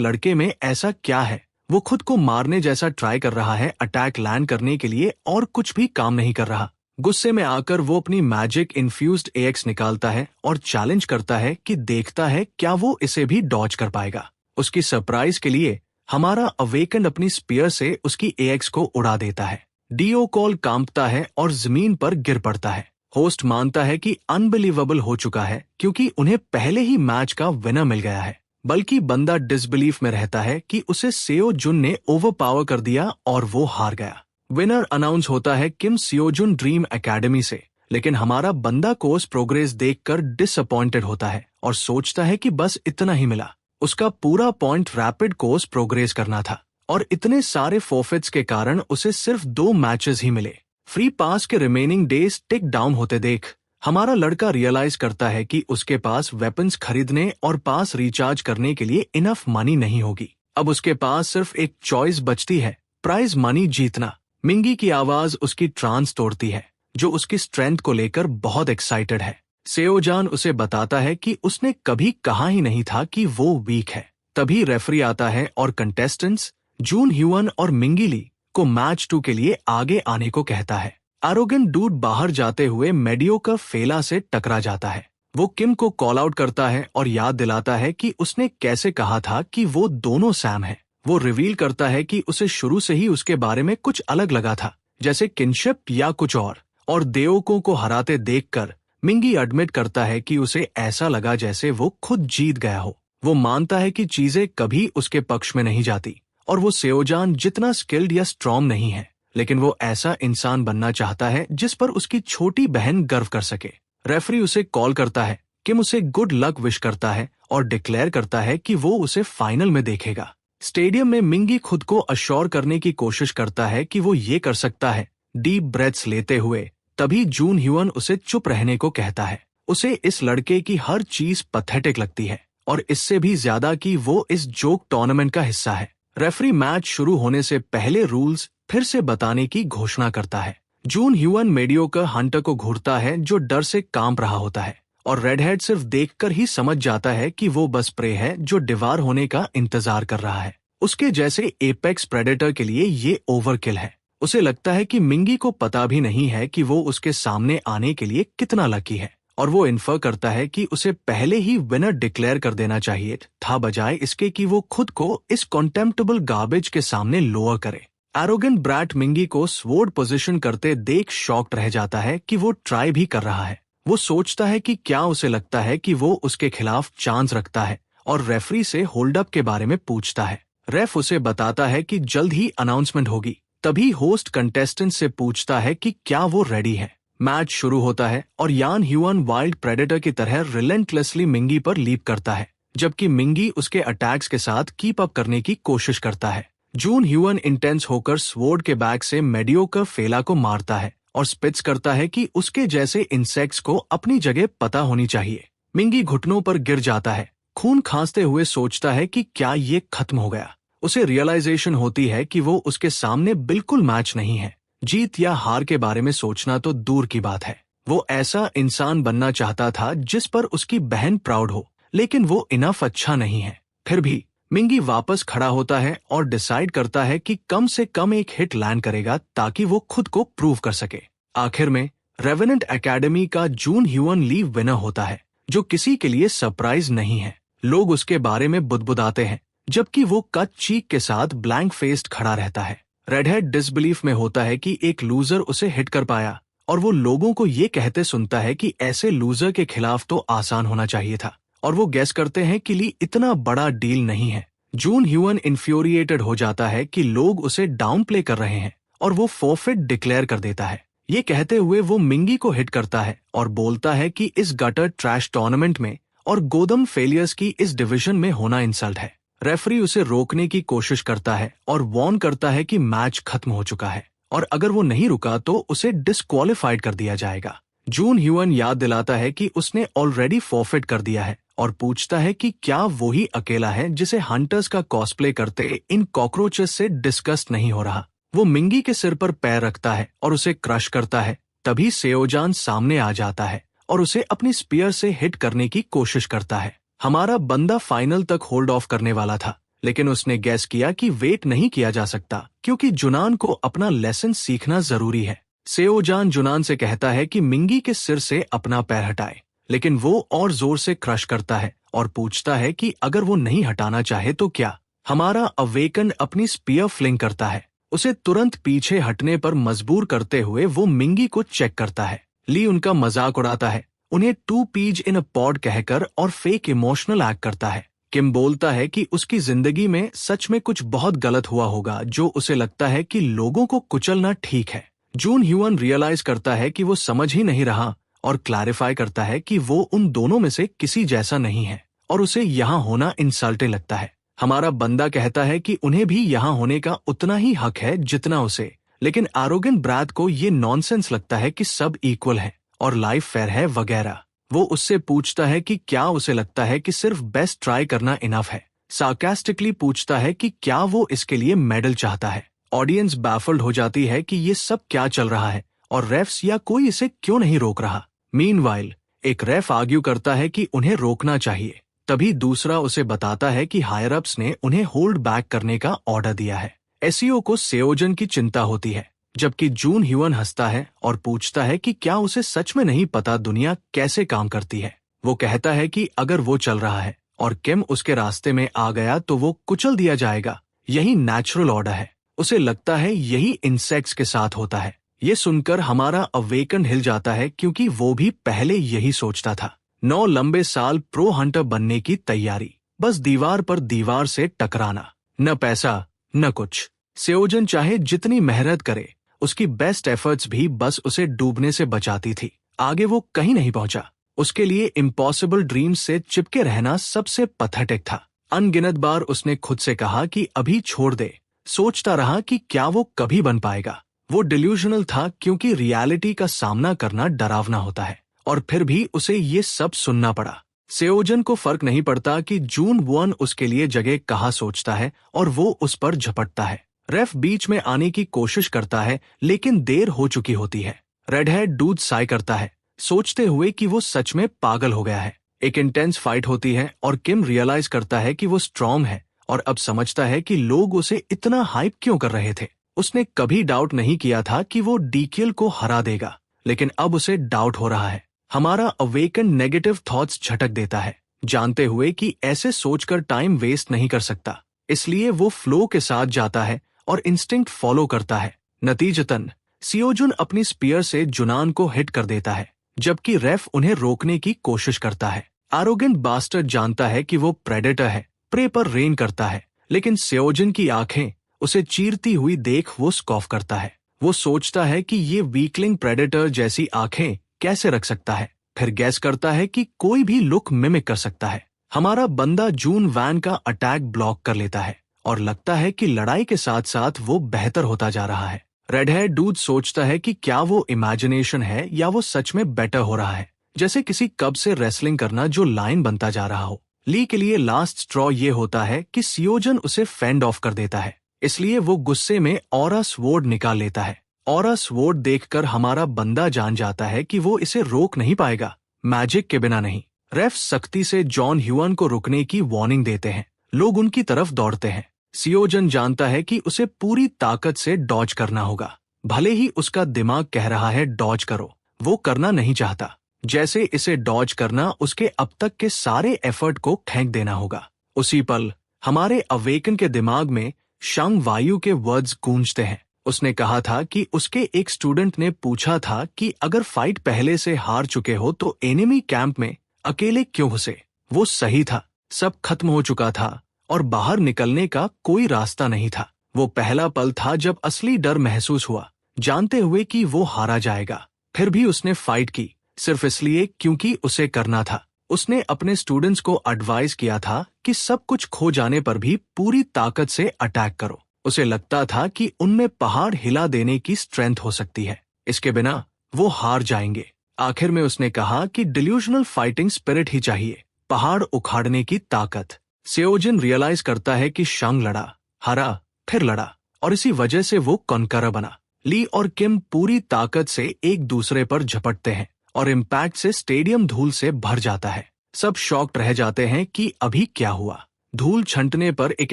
लड़के में ऐसा क्या है, वो खुद को मारने जैसा ट्राई कर रहा है अटैक लैंड करने के लिए और कुछ भी काम नहीं कर रहा। गुस्से में आकर वो अपनी मैजिक इन्फ्यूज्ड एएक्स निकालता है और चैलेंज करता है कि देखता है क्या वो इसे भी डॉज कर पाएगा। उसकी सरप्राइज के लिए हमारा अवेकेंड अपनी स्पीयर से उसकी एएक्स को उड़ा देता है। डियो कॉल कांपता है और जमीन पर गिर पड़ता है। होस्ट मानता है कि अनबिलीवेबल हो चुका है क्योंकि उन्हें पहले ही मैच का विनर मिल गया है, बल्कि बंदा डिसबिलीफ में रहता है कि उसे सेओजुन ने ओवरपावर कर दिया और वो हार गया। विनर अनाउंस होता है किम सियोजुन ड्रीम एकेडमी से, लेकिन हमारा बंदा कोर्स प्रोग्रेस देखकर डिसअपॉइंटेड होता है और सोचता है कि बस इतना ही मिला। उसका पूरा पॉइंट रैपिड कोर्स प्रोग्रेस करना था और इतने सारे फोर्फिट्स के कारण उसे सिर्फ 2 मैचेस ही मिले। फ्री पास के रिमेनिंग डेज टिक डाउन होते देख हमारा लड़का रियलाइज करता है कि उसके पास वेपन्स खरीदने और पास रिचार्ज करने के लिए इनफ मनी नहीं होगी। अब उसके पास सिर्फ एक चॉइस बचती है, प्राइज मनी जीतना। मिंगी की आवाज उसकी ट्रांस तोड़ती है, जो उसकी स्ट्रेंथ को लेकर बहुत एक्साइटेड है। सेओजान उसे बताता है कि उसने कभी कहा ही नहीं था कि वो वीक है। तभी रेफरी आता है और कंटेस्टेंट्स जून ह्यूअन और मिंगी ली को मैच 2 के लिए आगे आने को कहता है। एरोगेंट डूड बाहर जाते हुए मेडियोकर फेला से टकरा जाता है। वो किम को कॉल आउट करता है और याद दिलाता है कि उसने कैसे कहा था कि वो दोनों सैम है। वो रिवील करता है कि उसे शुरू से ही उसके बारे में कुछ अलग लगा था, जैसे किनशिप या कुछ और देवकों को हराते देखकर मिंगी एडमिट करता है कि उसे ऐसा लगा जैसे वो खुद जीत गया हो। वो मानता है कि चीजें कभी उसके पक्ष में नहीं जाती और वो सेओजान जितना स्किल्ड या स्ट्रॉन्ग नहीं है, लेकिन वो ऐसा इंसान बनना चाहता है जिस पर उसकी छोटी बहन गर्व कर सके। रेफरी उसे कॉल करता है, किम उसे गुड लक विश करता है और डिक्लेयर करता है कि वो उसे फाइनल में देखेगा। स्टेडियम में मिंगी खुद को अश्योर करने की कोशिश करता है कि वो ये कर सकता है, डीप ब्रेथ्स लेते हुए। तभी जून ह्यूअन उसे चुप रहने को कहता है। उसे इस लड़के की हर चीज पैथेटिक लगती है और इससे भी ज्यादा कि वो इस जोक टूर्नामेंट का हिस्सा है। रेफरी मैच शुरू होने से पहले रूल्स फिर से बताने की घोषणा करता है। जून ह्यूअन मेडियोकर हंटर को घूरता है जो डर से कांप रहा होता है और रेडहेड सिर्फ देखकर ही समझ जाता है कि वो बस प्रे है जो डिवार होने का इंतजार कर रहा है। उसके जैसे एपेक्स प्रेडेटर के लिए ये ओवरकिल है। उसे लगता है कि मिंगी को पता भी नहीं है कि वो उसके सामने आने के लिए कितना लकी है और वो इन्फर करता है कि उसे पहले ही विनर डिक्लेयर कर देना चाहिए था, बजाय इसके कि वो खुद को इस कॉन्टेम्प्टेबल गार्बेज के सामने लोअर करे। एरोगेंट ब्रैट मिंगी को स्वॉर्ड पोजीशन करते देख शॉक्ड रह जाता है कि वो ट्राई भी कर रहा है। वो सोचता है कि क्या उसे लगता है कि वो उसके खिलाफ चांस रखता है और रेफरी से होल्ड अप के बारे में पूछता है। रेफ उसे बताता है कि जल्द ही अनाउंसमेंट होगी। तभी होस्ट कंटेस्टेंट से पूछता है कि क्या वो रेडी है। मैच शुरू होता है और यान ह्यूअन वाइल्ड प्रेडेटर की तरह रिलेंटलेसली मिंगी पर लीप करता है, जबकि मिंगी उसके अटैक्स के साथ कीप अप करने की कोशिश करता है। जून ह्यूअन इंटेंस होकर स्वॉर्ड के बैक से मेडियोकर फेला को मारता है और स्पिट्स करता है कि उसके जैसे इंसेक्ट्स को अपनी जगह पता होनी चाहिए। मिंगी घुटनों पर गिर जाता है, खून खांसते हुए सोचता है कि क्या ये खत्म हो गया। उसे रियलाइजेशन होती है कि वो उसके सामने बिल्कुल मैच नहीं है। जीत या हार के बारे में सोचना तो दूर की बात है। वो ऐसा इंसान बनना चाहता था जिस पर उसकी बहन प्राउड हो, लेकिन वो इनफ अच्छा नहीं है। फिर भी मिंगी वापस खड़ा होता है और डिसाइड करता है कि कम से कम एक हिट लैंड करेगा ताकि वो खुद को प्रूव कर सके। आखिर में रेवेनेंट एकेडमी का जून ह्यूअन ली विनर होता है, जो किसी के लिए सरप्राइज नहीं है। लोग उसके बारे में बुदबुदाते हैं, जबकि वो कट चीक के साथ ब्लैंक फेस्ड खड़ा रहता है। रेडहेड डिसबिलीफ में होता है कि एक लूजर उसे हिट कर पाया और वो लोगों को ये कहते सुनता है कि ऐसे लूजर के खिलाफ तो आसान होना चाहिए था, और वो गेस करते हैं कि ली इतना बड़ा डील नहीं है। जून ह्यूअन इन्फ्यूरिएटेड हो जाता है कि लोग उसे डाउन प्ले कर रहे हैं और वो फोर्फिट डिक्लेयर कर देता है। ये कहते हुए वो मिंगी को हिट करता है और बोलता है कि इस गटर ट्रैश टूर्नामेंट में और गोदम फेलियर्स की इस डिवीजन में होना इंसल्ट है। रेफरी उसे रोकने की कोशिश करता है और वार्न करता है कि मैच खत्म हो चुका है और अगर वो नहीं रुका तो उसे डिस्क्वालिफाइड कर दिया जाएगा। जून ह्यून याद दिलाता है कि उसने ऑलरेडी फॉरफिट कर दिया है और पूछता है कि क्या वो ही अकेला है जिसे हंटर्स का कॉस्प्ले करते इन कॉकरोचेस से डिस्कस्ट नहीं हो रहा। वो मिंगी के सिर पर पैर रखता है और उसे क्रश करता है। तभी सेओजान सामने आ जाता है और उसे अपनी स्पीयर से हिट करने की कोशिश करता है। हमारा बंदा फाइनल तक होल्ड ऑफ करने वाला था, लेकिन उसने गैस किया कि वेट नहीं किया जा सकता क्योंकि जुनान को अपना लेसन सीखना जरूरी है। सेओजान जुनान से कहता है कि मिंगी के सिर से अपना पैर हटाए, लेकिन वो और जोर से क्रश करता है और पूछता है कि अगर वो नहीं हटाना चाहे तो क्या। हमारा अवेकन अपनी स्पीयर फ्लिंग करता है। उसे तुरंत पीछे हटने पर मजबूर करते हुए वो मिंगी को चेक करता है। ली उनका मजाक उड़ाता है, उन्हें 2 पीज इन अ पॉड कहकर और फेक इमोशनल एक्ट करता है। किम बोलता है कि उसकी जिंदगी में सच में कुछ बहुत गलत हुआ होगा जो उसे लगता है कि लोगों को कुचलना ठीक है। जून ह्यून रियलाइज करता है कि वो समझ ही नहीं रहा और क्लैरिफाई करता है कि वो उन दोनों में से किसी जैसा नहीं है और उसे यहाँ होना इंसल्टिंग लगता है। हमारा बंदा कहता है कि उन्हें भी यहाँ होने का उतना ही हक है जितना उसे, लेकिन एरोगेंट ब्रैड को ये नॉनसेंस लगता है कि सब इक्वल है और लाइफ फेयर है वगैरह। वो उससे पूछता है कि क्या उसे लगता है कि सिर्फ बेस्ट ट्राई करना इनफ है। सार्कास्टिकली पूछता है कि क्या वो इसके लिए मेडल चाहता है। ऑडियंस बैफल्ड हो जाती है कि ये सब क्या चल रहा है और रेफ्स या कोई इसे क्यों नहीं रोक रहा। मीनवाइल एक रेफ आर्ग्यू करता है कि उन्हें रोकना चाहिए। तभी दूसरा उसे बताता है कि हायर अप्स ने उन्हें होल्ड बैक करने का ऑर्डर दिया है। एसईओ को सेओजन की चिंता होती है, जबकि जून ह्यून हंसता है और पूछता है कि क्या उसे सच में नहीं पता दुनिया कैसे काम करती है। वो कहता है कि अगर वो चल रहा है और किम उसके रास्ते में आ गया तो वो कुचल दिया जाएगा। यही नेचुरल ऑर्डर है। उसे लगता है यही इंसेक्ट्स के साथ होता है। ये सुनकर हमारा अवेकन हिल जाता है क्योंकि वो भी पहले यही सोचता था। 9 लंबे साल प्रो हंटर बनने की तैयारी, बस दीवार पर दीवार से टकराना, न पैसा न कुछ। सेओजन चाहे जितनी मेहनत करे, उसकी बेस्ट एफर्ट्स भी बस उसे डूबने से बचाती थी। आगे वो कहीं नहीं पहुंचा। उसके लिए इम्पॉसिबल ड्रीम्स से चिपके रहना सबसे पैथेटिक था। अनगिनत बार उसने खुद से कहा कि अभी छोड़ दे। सोचता रहा कि क्या वो कभी बन पाएगा। वो डिल्यूजनल था क्योंकि रियलिटी का सामना करना डरावना होता है, और फिर भी उसे ये सब सुनना पड़ा। सेओजन को फर्क नहीं पड़ता कि जून वुन उसके लिए जगह कहाँ सोचता है और वो उस पर झपटता है। रेफ बीच में आने की कोशिश करता है लेकिन देर हो चुकी होती है। रेडहेड डूड साई करता है, सोचते हुए कि वो सच में पागल हो गया है। एक इंटेंस फाइट होती है और किम रियलाइज करता है कि वो स्ट्रॉन्ग है और अब समझता है कि लोग उसे इतना हाइप क्यों कर रहे थे। उसने कभी डाउट नहीं किया था कि वो डीकेल को हरा देगा, लेकिन अब उसे डाउट हो रहा है। हमारा अवेकन नेगेटिव थॉट्स झटक देता है, जानते हुए कि ऐसे सोचकर टाइम वेस्ट नहीं कर सकता। इसलिए वो फ्लो के साथ जाता है और इंस्टिंक्ट फॉलो करता है। नतीजतन सियोजुन अपनी स्पीयर से जुनान को हिट कर देता है, जबकि रेफ उन्हें रोकने की कोशिश करता है। एरोगेंट बास्टर्ड जानता है कि वो प्रेडेटर है, प्रे पर रेन करता है, लेकिन सियोजुन की आंखें उसे चीरती हुई देख वो स्कॉफ करता है। वो सोचता है कि ये वीकलिंग प्रेडेटर जैसी आंखें कैसे रख सकता है, फिर गैस करता है कि कोई भी लुक मिमिक कर सकता है। हमारा बंदा जून वैन का अटैक ब्लॉक कर लेता है और लगता है कि लड़ाई के साथ साथ वो बेहतर होता जा रहा है। रेडहेड डूड सोचता है कि क्या वो इमेजिनेशन है या वो सच में बेटर हो रहा है, जैसे किसी कब से रेसलिंग करना जो लाइन बनता जा रहा हो। ली के लिए लास्ट स्ट्रॉ ये होता है कि सियोजन उसे फेंड ऑफ कर देता है, इसलिए वो गुस्से में ऑरा स्वॉर्ड निकाल लेता है। ऑरा स्वॉर्ड देखकर हमारा बंदा जान जाता है कि वो इसे रोक नहीं पाएगा, मैजिक के बिना नहीं। रेफ सख्ती से जॉन ह्यून को रुकने की वार्निंग देते हैं। लोग उनकी तरफ दौड़ते हैं। सियोजन जानता है कि उसे पूरी ताकत से डॉज करना होगा, भले ही उसका दिमाग कह रहा है डॉज करो, वो करना नहीं चाहता। जैसे इसे डॉज करना उसके अब तक के सारे एफर्ट को फेंक देना होगा। उसी पल हमारे अवेकन के दिमाग में शंग वायु के वर्ड्स गूंजते हैं। उसने कहा था कि उसके एक स्टूडेंट ने पूछा था कि अगर फाइट पहले से हार चुके हो तो एनिमी कैंप में अकेले क्यों घुसे। वो सही था, सब खत्म हो चुका था और बाहर निकलने का कोई रास्ता नहीं था। वो पहला पल था जब असली डर महसूस हुआ, जानते हुए कि वो हारा जाएगा। फिर भी उसने फाइट की, सिर्फ इसलिए क्योंकि उसे करना था। उसने अपने स्टूडेंट्स को एडवाइस किया था कि सब कुछ खो जाने पर भी पूरी ताकत से अटैक करो। उसे लगता था कि उनमें पहाड़ हिला देने की स्ट्रेंथ हो सकती है। इसके बिना वो हार जाएंगे। आखिर में उसने कहा कि डिल्यूशनल फाइटिंग स्पिरिट ही चाहिए, पहाड़ उखाड़ने की ताकत। सेओजिन रियलाइज करता है कि शंग लड़ा, हारा, फिर लड़ा और इसी वजह से वो कॉन्करर बना। ली और किम पूरी ताकत से एक दूसरे पर झपटते हैं और इम्पैक्ट से स्टेडियम धूल से भर जाता है। सब शॉक्ड रह जाते हैं कि अभी क्या हुआ। धूल छंटने पर एक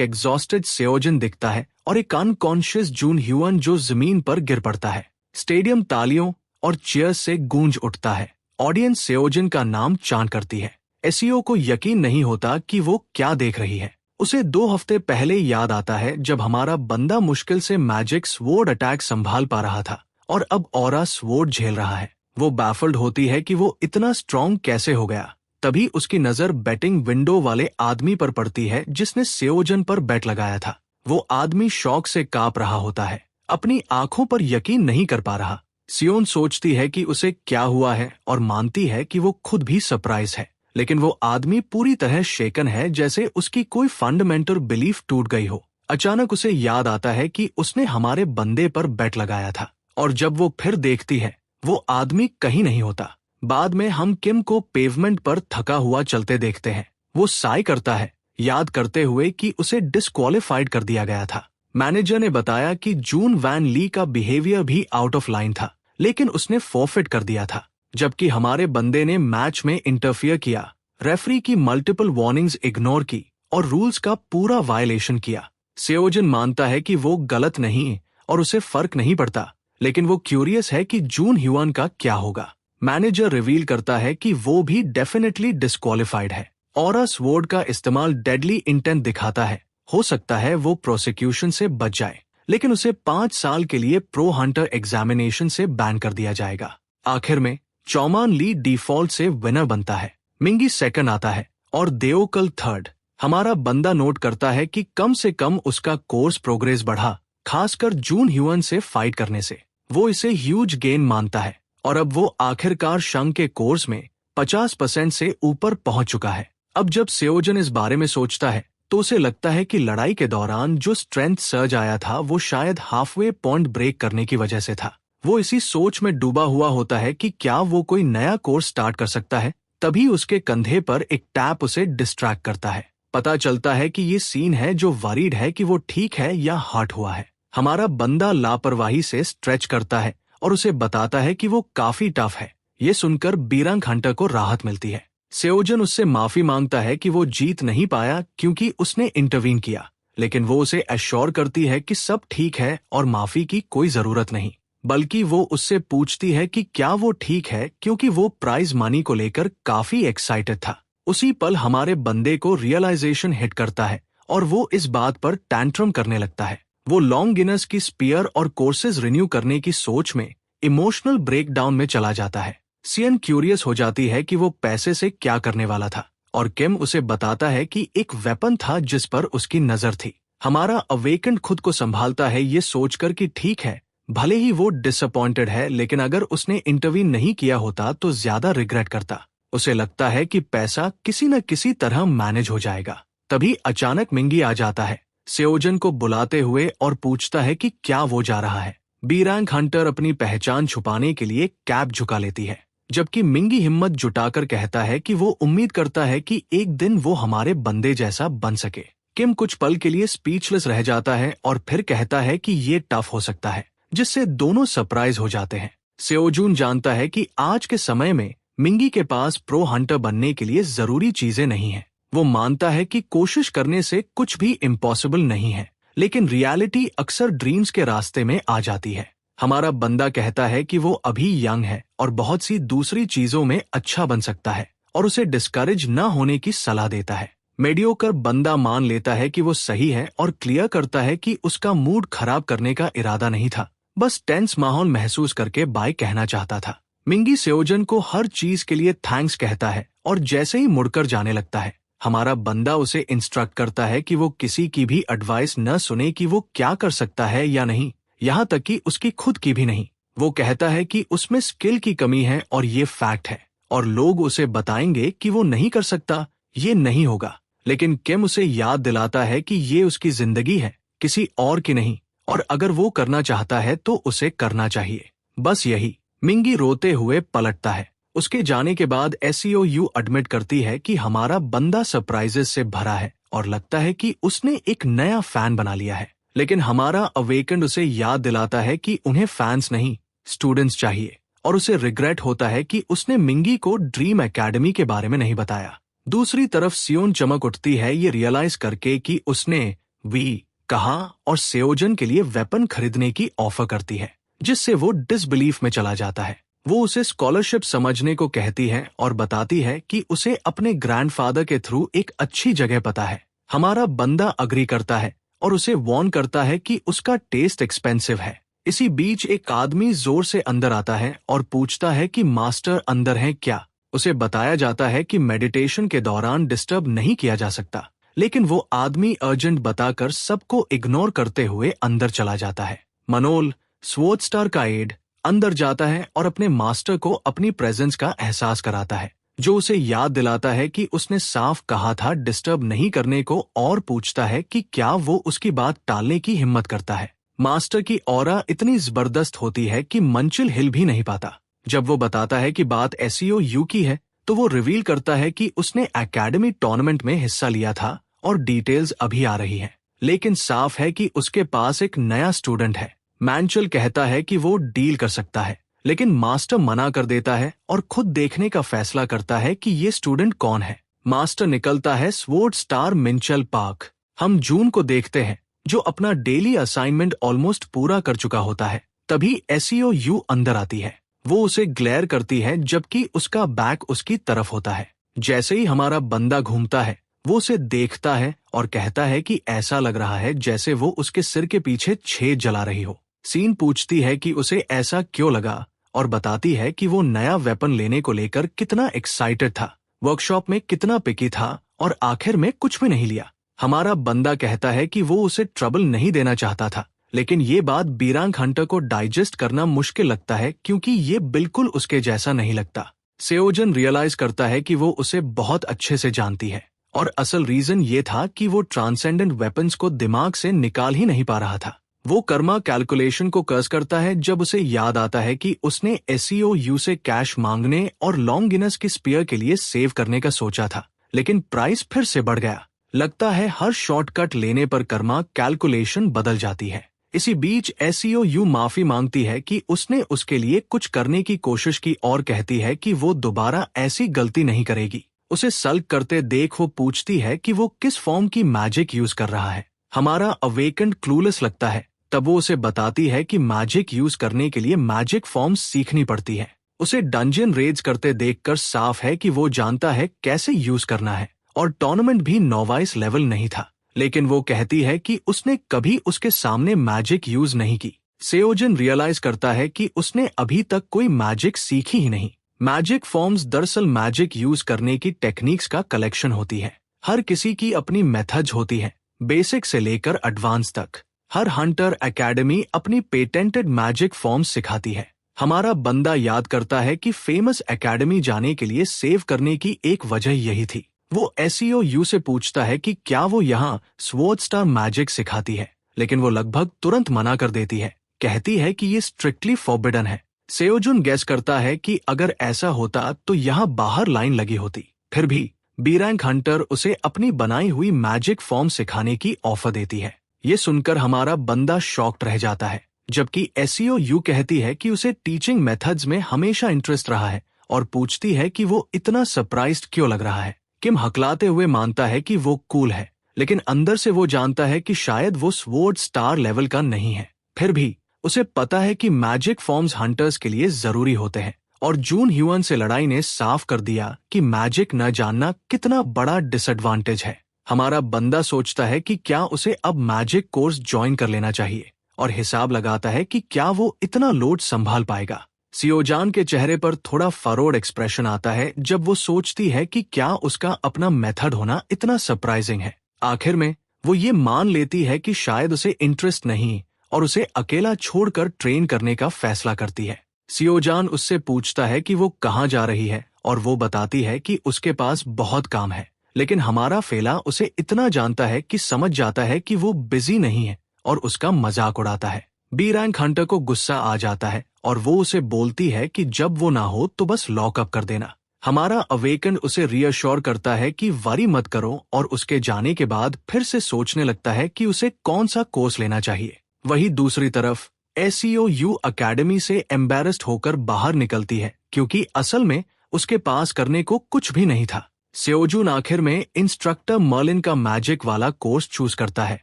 एग्जॉस्टेड सेओजिन दिखता है और एक अनकॉन्शियस जून ह्यूअन जो जमीन पर गिर पड़ता है। स्टेडियम तालियों और चीयर्स से गूंज उठता है। ऑडियंस सेओजिन का नाम चांट करती है। एसीओ को यकीन नहीं होता कि वो क्या देख रही है। उसे 2 हफ्ते पहले याद आता है जब हमारा बंदा मुश्किल से मैजिक स्वॉर्ड अटैक संभाल पा रहा था और अब ऑरा स्वॉर्ड झेल रहा है। वो बैफल्ड होती है कि वो इतना स्ट्रॉन्ग कैसे हो गया। तभी उसकी नजर बेटिंग विंडो वाले आदमी पर पड़ती है जिसने सेओजन पर बेट लगाया था। वो आदमी शौक से कांप रहा होता है, अपनी आंखों पर यकीन नहीं कर पा रहा। सियोन सोचती है कि उसे क्या हुआ है और मानती है कि वो खुद भी सरप्राइज है, लेकिन वो आदमी पूरी तरह शेकन है, जैसे उसकी कोई फंडामेंटल बिलीफ टूट गई हो। अचानक उसे याद आता है कि उसने हमारे बंदे पर बेट लगाया था और जब वो फिर देखती है वो आदमी कहीं नहीं होता। बाद में हम किम को पेवमेंट पर थका हुआ चलते देखते हैं। वो साई करता है, याद करते हुए कि उसे डिस्क्वालिफाइड कर दिया गया था। मैनेजर ने बताया कि जून वैन ली का बिहेवियर भी आउट ऑफ लाइन था, लेकिन उसने फॉरफिट कर दिया था, जबकि हमारे बंदे ने मैच में इंटरफियर किया, रेफरी की मल्टीपल वार्निंग्स इग्नोर की और रूल्स का पूरा वायलेशन किया। सेओजन मानता है कि वो गलत नहीं और उसे फर्क नहीं पड़ता, लेकिन वो क्यूरियस है कि जून ह्यूअन का क्या होगा। मैनेजर रिवील करता है कि वो भी डेफिनेटली डिस्क्वालिफाइड है। ऑरा स्वॉर्ड का इस्तेमाल डेडली इंटेंट दिखाता है। हो सकता है वो प्रोसिक्यूशन से बच जाए, लेकिन उसे 5 साल के लिए प्रो हंटर एग्जामिनेशन से बैन कर दिया जाएगा। आखिर में चौमान ली डिफॉल्ट से विनर बनता है, मिंगी सेकंड आता है और देओकल थर्ड। हमारा बंदा नोट करता है कि कम से कम उसका कोर्स प्रोग्रेस बढ़ा, खासकर जून ह्यूअन से फाइट करने से। वो इसे ह्यूज गेन मानता है और अब वो आखिरकार शंग के कोर्स में 50% से ऊपर पहुंच चुका है। अब जब सेओजन इस बारे में सोचता है तो उसे लगता है कि लड़ाई के दौरान जो स्ट्रेंथ सर्ज आया था वो शायद हाफवे पॉइंट ब्रेक करने की वजह से था। वो इसी सोच में डूबा हुआ होता है कि क्या वो कोई नया कोर्स स्टार्ट कर सकता है। तभी उसके कंधे पर एक टैप उसे डिस्ट्रैक्ट करता है। पता चलता है कि ये सीन है जो वरीड है कि वो ठीक है या हर्ट हुआ है। हमारा बंदा लापरवाही से स्ट्रेच करता है और उसे बताता है कि वो काफी टफ है। ये सुनकर बीरंग हंटर को राहत मिलती है। सेओजन उससे माफी मांगता है कि वो जीत नहीं पाया क्योंकि उसने इंटरवीन किया, लेकिन वो उसे एश्योर करती है कि सब ठीक है और माफी की कोई जरूरत नहीं। बल्कि वो उससे पूछती है कि क्या वो ठीक है, क्योंकि वो प्राइज मनी को लेकर काफी एक्साइटेड था। उसी पल हमारे बंदे को रियलाइजेशन हिट करता है और वो इस बात पर टैंट्रम करने लगता है। वो लॉन्ग गिनर्स की स्पीयर और कोर्सेज रिन्यू करने की सोच में इमोशनल ब्रेकडाउन में चला जाता है। सियन क्यूरियस हो जाती है कि वो पैसे से क्या करने वाला था और किम उसे बताता है कि एक वेपन था जिस पर उसकी नजर थी। हमारा अवेकेंड खुद को संभालता है ये सोचकर कि ठीक है, भले ही वो डिसअपॉइंटेड है, लेकिन अगर उसने इंटरवीन नहीं किया होता तो ज्यादा रिग्रेट करता। उसे लगता है कि पैसा किसी न किसी तरह मैनेज हो जाएगा। तभी अचानक मिंगी आ जाता है सेओजन को बुलाते हुए और पूछता है कि क्या वो जा रहा है। बीरैंग हंटर अपनी पहचान छुपाने के लिए कैप झुका लेती है, जबकि मिंगी हिम्मत जुटाकर कहता है कि वो उम्मीद करता है कि एक दिन वो हमारे बंदे जैसा बन सके। किम कुछ पल के लिए स्पीचलेस रह जाता है और फिर कहता है कि ये टफ हो सकता है, जिससे दोनों सरप्राइज हो जाते हैं। सेओजून जानता है कि आज के समय में मिंगी के पास प्रो हंटर बनने के लिए जरूरी चीजें नहीं हैं। वो मानता है कि कोशिश करने से कुछ भी इम्पॉसिबल नहीं है, लेकिन रियलिटी अक्सर ड्रीम्स के रास्ते में आ जाती है। हमारा बंदा कहता है कि वो अभी यंग है और बहुत सी दूसरी चीजों में अच्छा बन सकता है और उसे डिस्करेज न होने की सलाह देता है। मेडियोकर बंदा मान लेता है कि वो सही है और क्लियर करता है कि उसका मूड खराब करने का इरादा नहीं था, बस टेंस माहौल महसूस करके बाय कहना चाहता था। मिंगी सेओजन को हर चीज के लिए थैंक्स कहता है और जैसे ही मुड़कर जाने लगता है, हमारा बंदा उसे इंस्ट्रक्ट करता है कि वो किसी की भी एडवाइस न सुने कि वो क्या कर सकता है या नहीं, यहाँ तक कि उसकी खुद की भी नहीं। वो कहता है कि उसमें स्किल की कमी है और ये फैक्ट है और लोग उसे बताएंगे कि वो नहीं कर सकता, ये नहीं होगा। लेकिन किम उसे याद दिलाता है कि ये उसकी जिंदगी है, किसी और की नहीं, और अगर वो करना चाहता है तो उसे करना चाहिए, बस यही। मिंगी रोते हुए पलटता है उसके जाने के बाद SEOU एडमिट करती है कि हमारा बंदा सरप्राइजेस से भरा है और लगता है कि उसने एक नया फैन बना लिया है। लेकिन हमारा अवेकेंड उसे याद दिलाता है कि उन्हें फैंस नहीं, स्टूडेंट्स चाहिए, और उसे रिग्रेट होता है कि उसने मिंगी को ड्रीम एकेडमी के बारे में नहीं बताया। दूसरी तरफ सियोन चमक उठती है ये रियलाइज करके कि उसने वी कहा और सेओजन के लिए वेपन खरीदने की ऑफर करती है, जिससे वो डिसबिलीफ में चला जाता है। वो उसे स्कॉलरशिप समझने को कहती है और बताती है कि उसे अपने ग्रैंडफादर के थ्रू एक अच्छी जगह पता है। हमारा बंदा अग्री करता है और उसे वार्न करता है कि उसका टेस्ट एक्सपेंसिव है। इसी बीच एक आदमी जोर से अंदर आता है और पूछता है कि मास्टर अंदर हैं क्या। उसे बताया जाता है कि मेडिटेशन के दौरान डिस्टर्ब नहीं किया जा सकता, लेकिन वो आदमी अर्जेंट बताकर सबको इग्नोर करते हुए अंदर चला जाता है। मनोल, स्वॉर्ड स्टार का एड, अंदर जाता है और अपने मास्टर को अपनी प्रेजेंस का एहसास कराता है, जो उसे याद दिलाता है कि उसने साफ कहा था डिस्टर्ब नहीं करने को, और पूछता है कि क्या वो उसकी बात टालने की हिम्मत करता है। मास्टर की ऑरा इतनी जबरदस्त होती है कि मंचिल हिल भी नहीं पाता। जब वो बताता है कि बात SEOU की है, तो वो रिवील करता है कि उसने एकेडमी टूर्नामेंट में हिस्सा लिया था और डिटेल्स अभी आ रही हैं। लेकिन साफ है कि उसके पास एक नया स्टूडेंट है। मैंचल कहता है कि वो डील कर सकता है, लेकिन मास्टर मना कर देता है और खुद देखने का फैसला करता है कि ये स्टूडेंट कौन है। मास्टर निकलता है स्वॉर्ड स्टार मिंचल पार्क। हम जून को देखते हैं, जो अपना डेली असाइनमेंट ऑलमोस्ट पूरा कर चुका होता है। तभी SEOU अंदर आती है। वो उसे ग्लेयर करती है जबकि उसका बैक उसकी तरफ होता है। जैसे ही हमारा बंदा घूमता है, वो उसे देखता है और कहता है कि ऐसा लग रहा है जैसे वो उसके सिर के पीछे छेद जला रही हो। सीन पूछती है कि उसे ऐसा क्यों लगा और बताती है कि वो नया वेपन लेने को लेकर कितना एक्साइटेड था, वर्कशॉप में कितना पिकी था और आखिर में कुछ भी नहीं लिया। हमारा बंदा कहता है कि वो उसे ट्रबल नहीं देना चाहता था, लेकिन ये बात बीरांग हंटर को डाइजेस्ट करना मुश्किल लगता है क्योंकि ये बिल्कुल उसके जैसा नहीं लगता। सेओजन रियलाइज करता है कि वो उसे बहुत अच्छे से जानती है और असल रीजन ये था कि वो ट्रांसेंडेंट वेपन्स को दिमाग से निकाल ही नहीं पा रहा था। वो कर्मा कैलकुलेशन को कर्स करता है जब उसे याद आता है कि उसने SEOU से कैश मांगने और लॉन्गिनस की स्पीयर के लिए सेव करने का सोचा था, लेकिन प्राइस फिर से बढ़ गया। लगता है हर शॉर्टकट लेने पर कर्मा कैलकुलेशन बदल जाती है। इसी बीच SEOU माफी मांगती है कि उसने उसके लिए कुछ करने की कोशिश की और कहती है कि वो दोबारा ऐसी गलती नहीं करेगी। उसे सल्क करते देख वो पूछती है कि वो किस फॉर्म की मैजिक यूज कर रहा है। हमारा अवेकेंड क्लूलेस लगता है। तब वो उसे बताती है कि मैजिक यूज करने के लिए मैजिक फॉर्म्स सीखनी पड़ती है। उसे डंजन रेड्स करते देखकर साफ है कि वो जानता है कैसे यूज करना है, और टूर्नामेंट भी नोवाइस लेवल नहीं था। लेकिन वो कहती है कि उसने कभी उसके सामने मैजिक यूज नहीं की। सेओजन रियलाइज करता है कि उसने अभी तक कोई मैजिक सीखी ही नहीं। मैजिक फॉर्म्स दरअसल मैजिक यूज करने की टेक्निक्स का कलेक्शन होती है। हर किसी की अपनी मेथड्स होती है, बेसिक से लेकर एडवांस तक। हर हंटर एकेडमी अपनी पेटेंटेड मैजिक फॉर्म्स सिखाती है। हमारा बंदा याद करता है कि फेमस एकेडमी जाने के लिए सेव करने की एक वजह यही थी। वो SEOU से पूछता है कि क्या वो यहाँ स्वॉर्ड स्टार मैजिक सिखाती है, लेकिन वो लगभग तुरंत मना कर देती है, कहती है कि ये स्ट्रिक्टली फॉरबिडन है। सेओजुन गेस करता है कि अगर ऐसा होता तो यहाँ बाहर लाइन लगी होती। फिर भी बीरैंक हंटर उसे अपनी बनाई हुई मैजिक फॉर्म सिखाने की ऑफर देती है। ये सुनकर हमारा बंदा शॉक्ड रह जाता है, जबकि SEOU कहती है कि उसे टीचिंग मेथड्स में हमेशा इंटरेस्ट रहा है और पूछती है कि वो इतना सरप्राइज्ड क्यों लग रहा है। किम हकलाते हुए मानता है कि वो कूल है, लेकिन अंदर से वो जानता है कि शायद वो स्वॉर्ड स्टार लेवल का नहीं है। फिर भी उसे पता है कि मैजिक फॉर्म्स हंटर्स के लिए जरूरी होते हैं, और जून ह्यूअन से लड़ाई ने साफ कर दिया कि मैजिक न जानना कितना बड़ा डिसएडवांटेज है। हमारा बंदा सोचता है कि क्या उसे अब मैजिक कोर्स ज्वाइन कर लेना चाहिए, और हिसाब लगाता है कि क्या वो इतना लोड संभाल पाएगा। सियोजान के चेहरे पर थोड़ा फरोड एक्सप्रेशन आता है जब वो सोचती है कि क्या उसका अपना मेथड होना इतना सरप्राइजिंग है। आखिर में वो ये मान लेती है कि शायद उसे इंटरेस्ट नहीं, और उसे अकेला छोड़कर ट्रेन करने का फैसला करती है। सियोजान उससे पूछता है कि वो कहाँ जा रही है, और वो बताती है कि उसके पास बहुत काम है। लेकिन हमारा फेला उसे इतना जानता है कि समझ जाता है कि वो बिजी नहीं है और उसका मजाक उड़ाता है। बी रैंक हंटर को गुस्सा आ जाता है और वो उसे बोलती है कि जब वो ना हो तो बस लॉकअप कर देना। हमारा अवेकन उसे रीअश्योर करता है कि वरी मत करो और उसके जाने के बाद फिर से सोचने लगता है कि उसे कौन सा कोर्स लेना चाहिए। वही दूसरी तरफ SEOU अकेडमी से एम्बैरेस्ड होकर बाहर निकलती है क्योंकि असल में उसके पास करने को कुछ भी नहीं था। सेओजून आखिर में इंस्ट्रक्टर मर्लिन का मैजिक वाला कोर्स चूज करता है,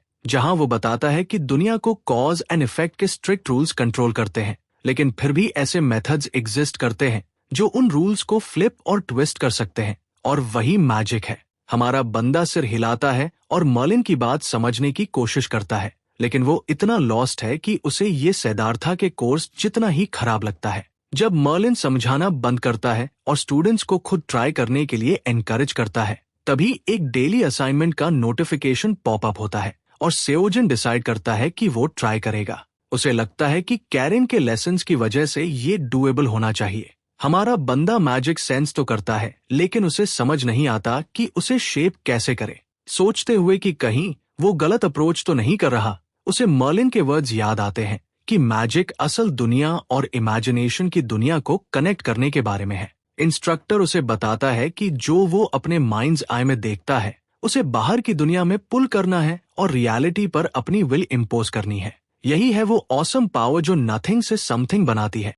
जहां वो बताता है कि दुनिया को कॉज एंड इफेक्ट के स्ट्रिक्ट रूल्स कंट्रोल करते हैं, लेकिन फिर भी ऐसे मेथड्स एग्जिस्ट करते हैं जो उन रूल्स को फ्लिप और ट्विस्ट कर सकते हैं, और वही मैजिक है। हमारा बंदा सिर हिलाता है और मर्लिन की बात समझने की कोशिश करता है, लेकिन वो इतना लॉस्ट है कि उसे ये सिद्धार्था के कोर्स जितना ही खराब लगता है। जब मर्लिन समझाना बंद करता है और स्टूडेंट्स को खुद ट्राई करने के लिए एनकरेज करता है, तभी एक डेली असाइनमेंट का नोटिफिकेशन पॉपअप होता है और सेओजन डिसाइड करता है कि वो ट्राई करेगा। उसे लगता है कि कैरिन के लेसन्स की वजह से ये डूएबल होना चाहिए। हमारा बंदा मैजिक सेंस तो करता है, लेकिन उसे समझ नहीं आता कि उसे शेप कैसे करे। सोचते हुए कि कहीं वो गलत अप्रोच तो नहीं कर रहा, उसे मर्लिन के वर्ड्स याद आते हैं कि मैजिक असल दुनिया और इमेजिनेशन की दुनिया को कनेक्ट करने के बारे में है। इंस्ट्रक्टर उसे बताता है कि जो वो अपने माइंड्स आई में देखता है, उसे बाहर की दुनिया में पुल करना है और रियलिटी पर अपनी विल इम्पोज करनी है। यही है वो ऑसम पावर जो नथिंग से समथिंग बनाती है।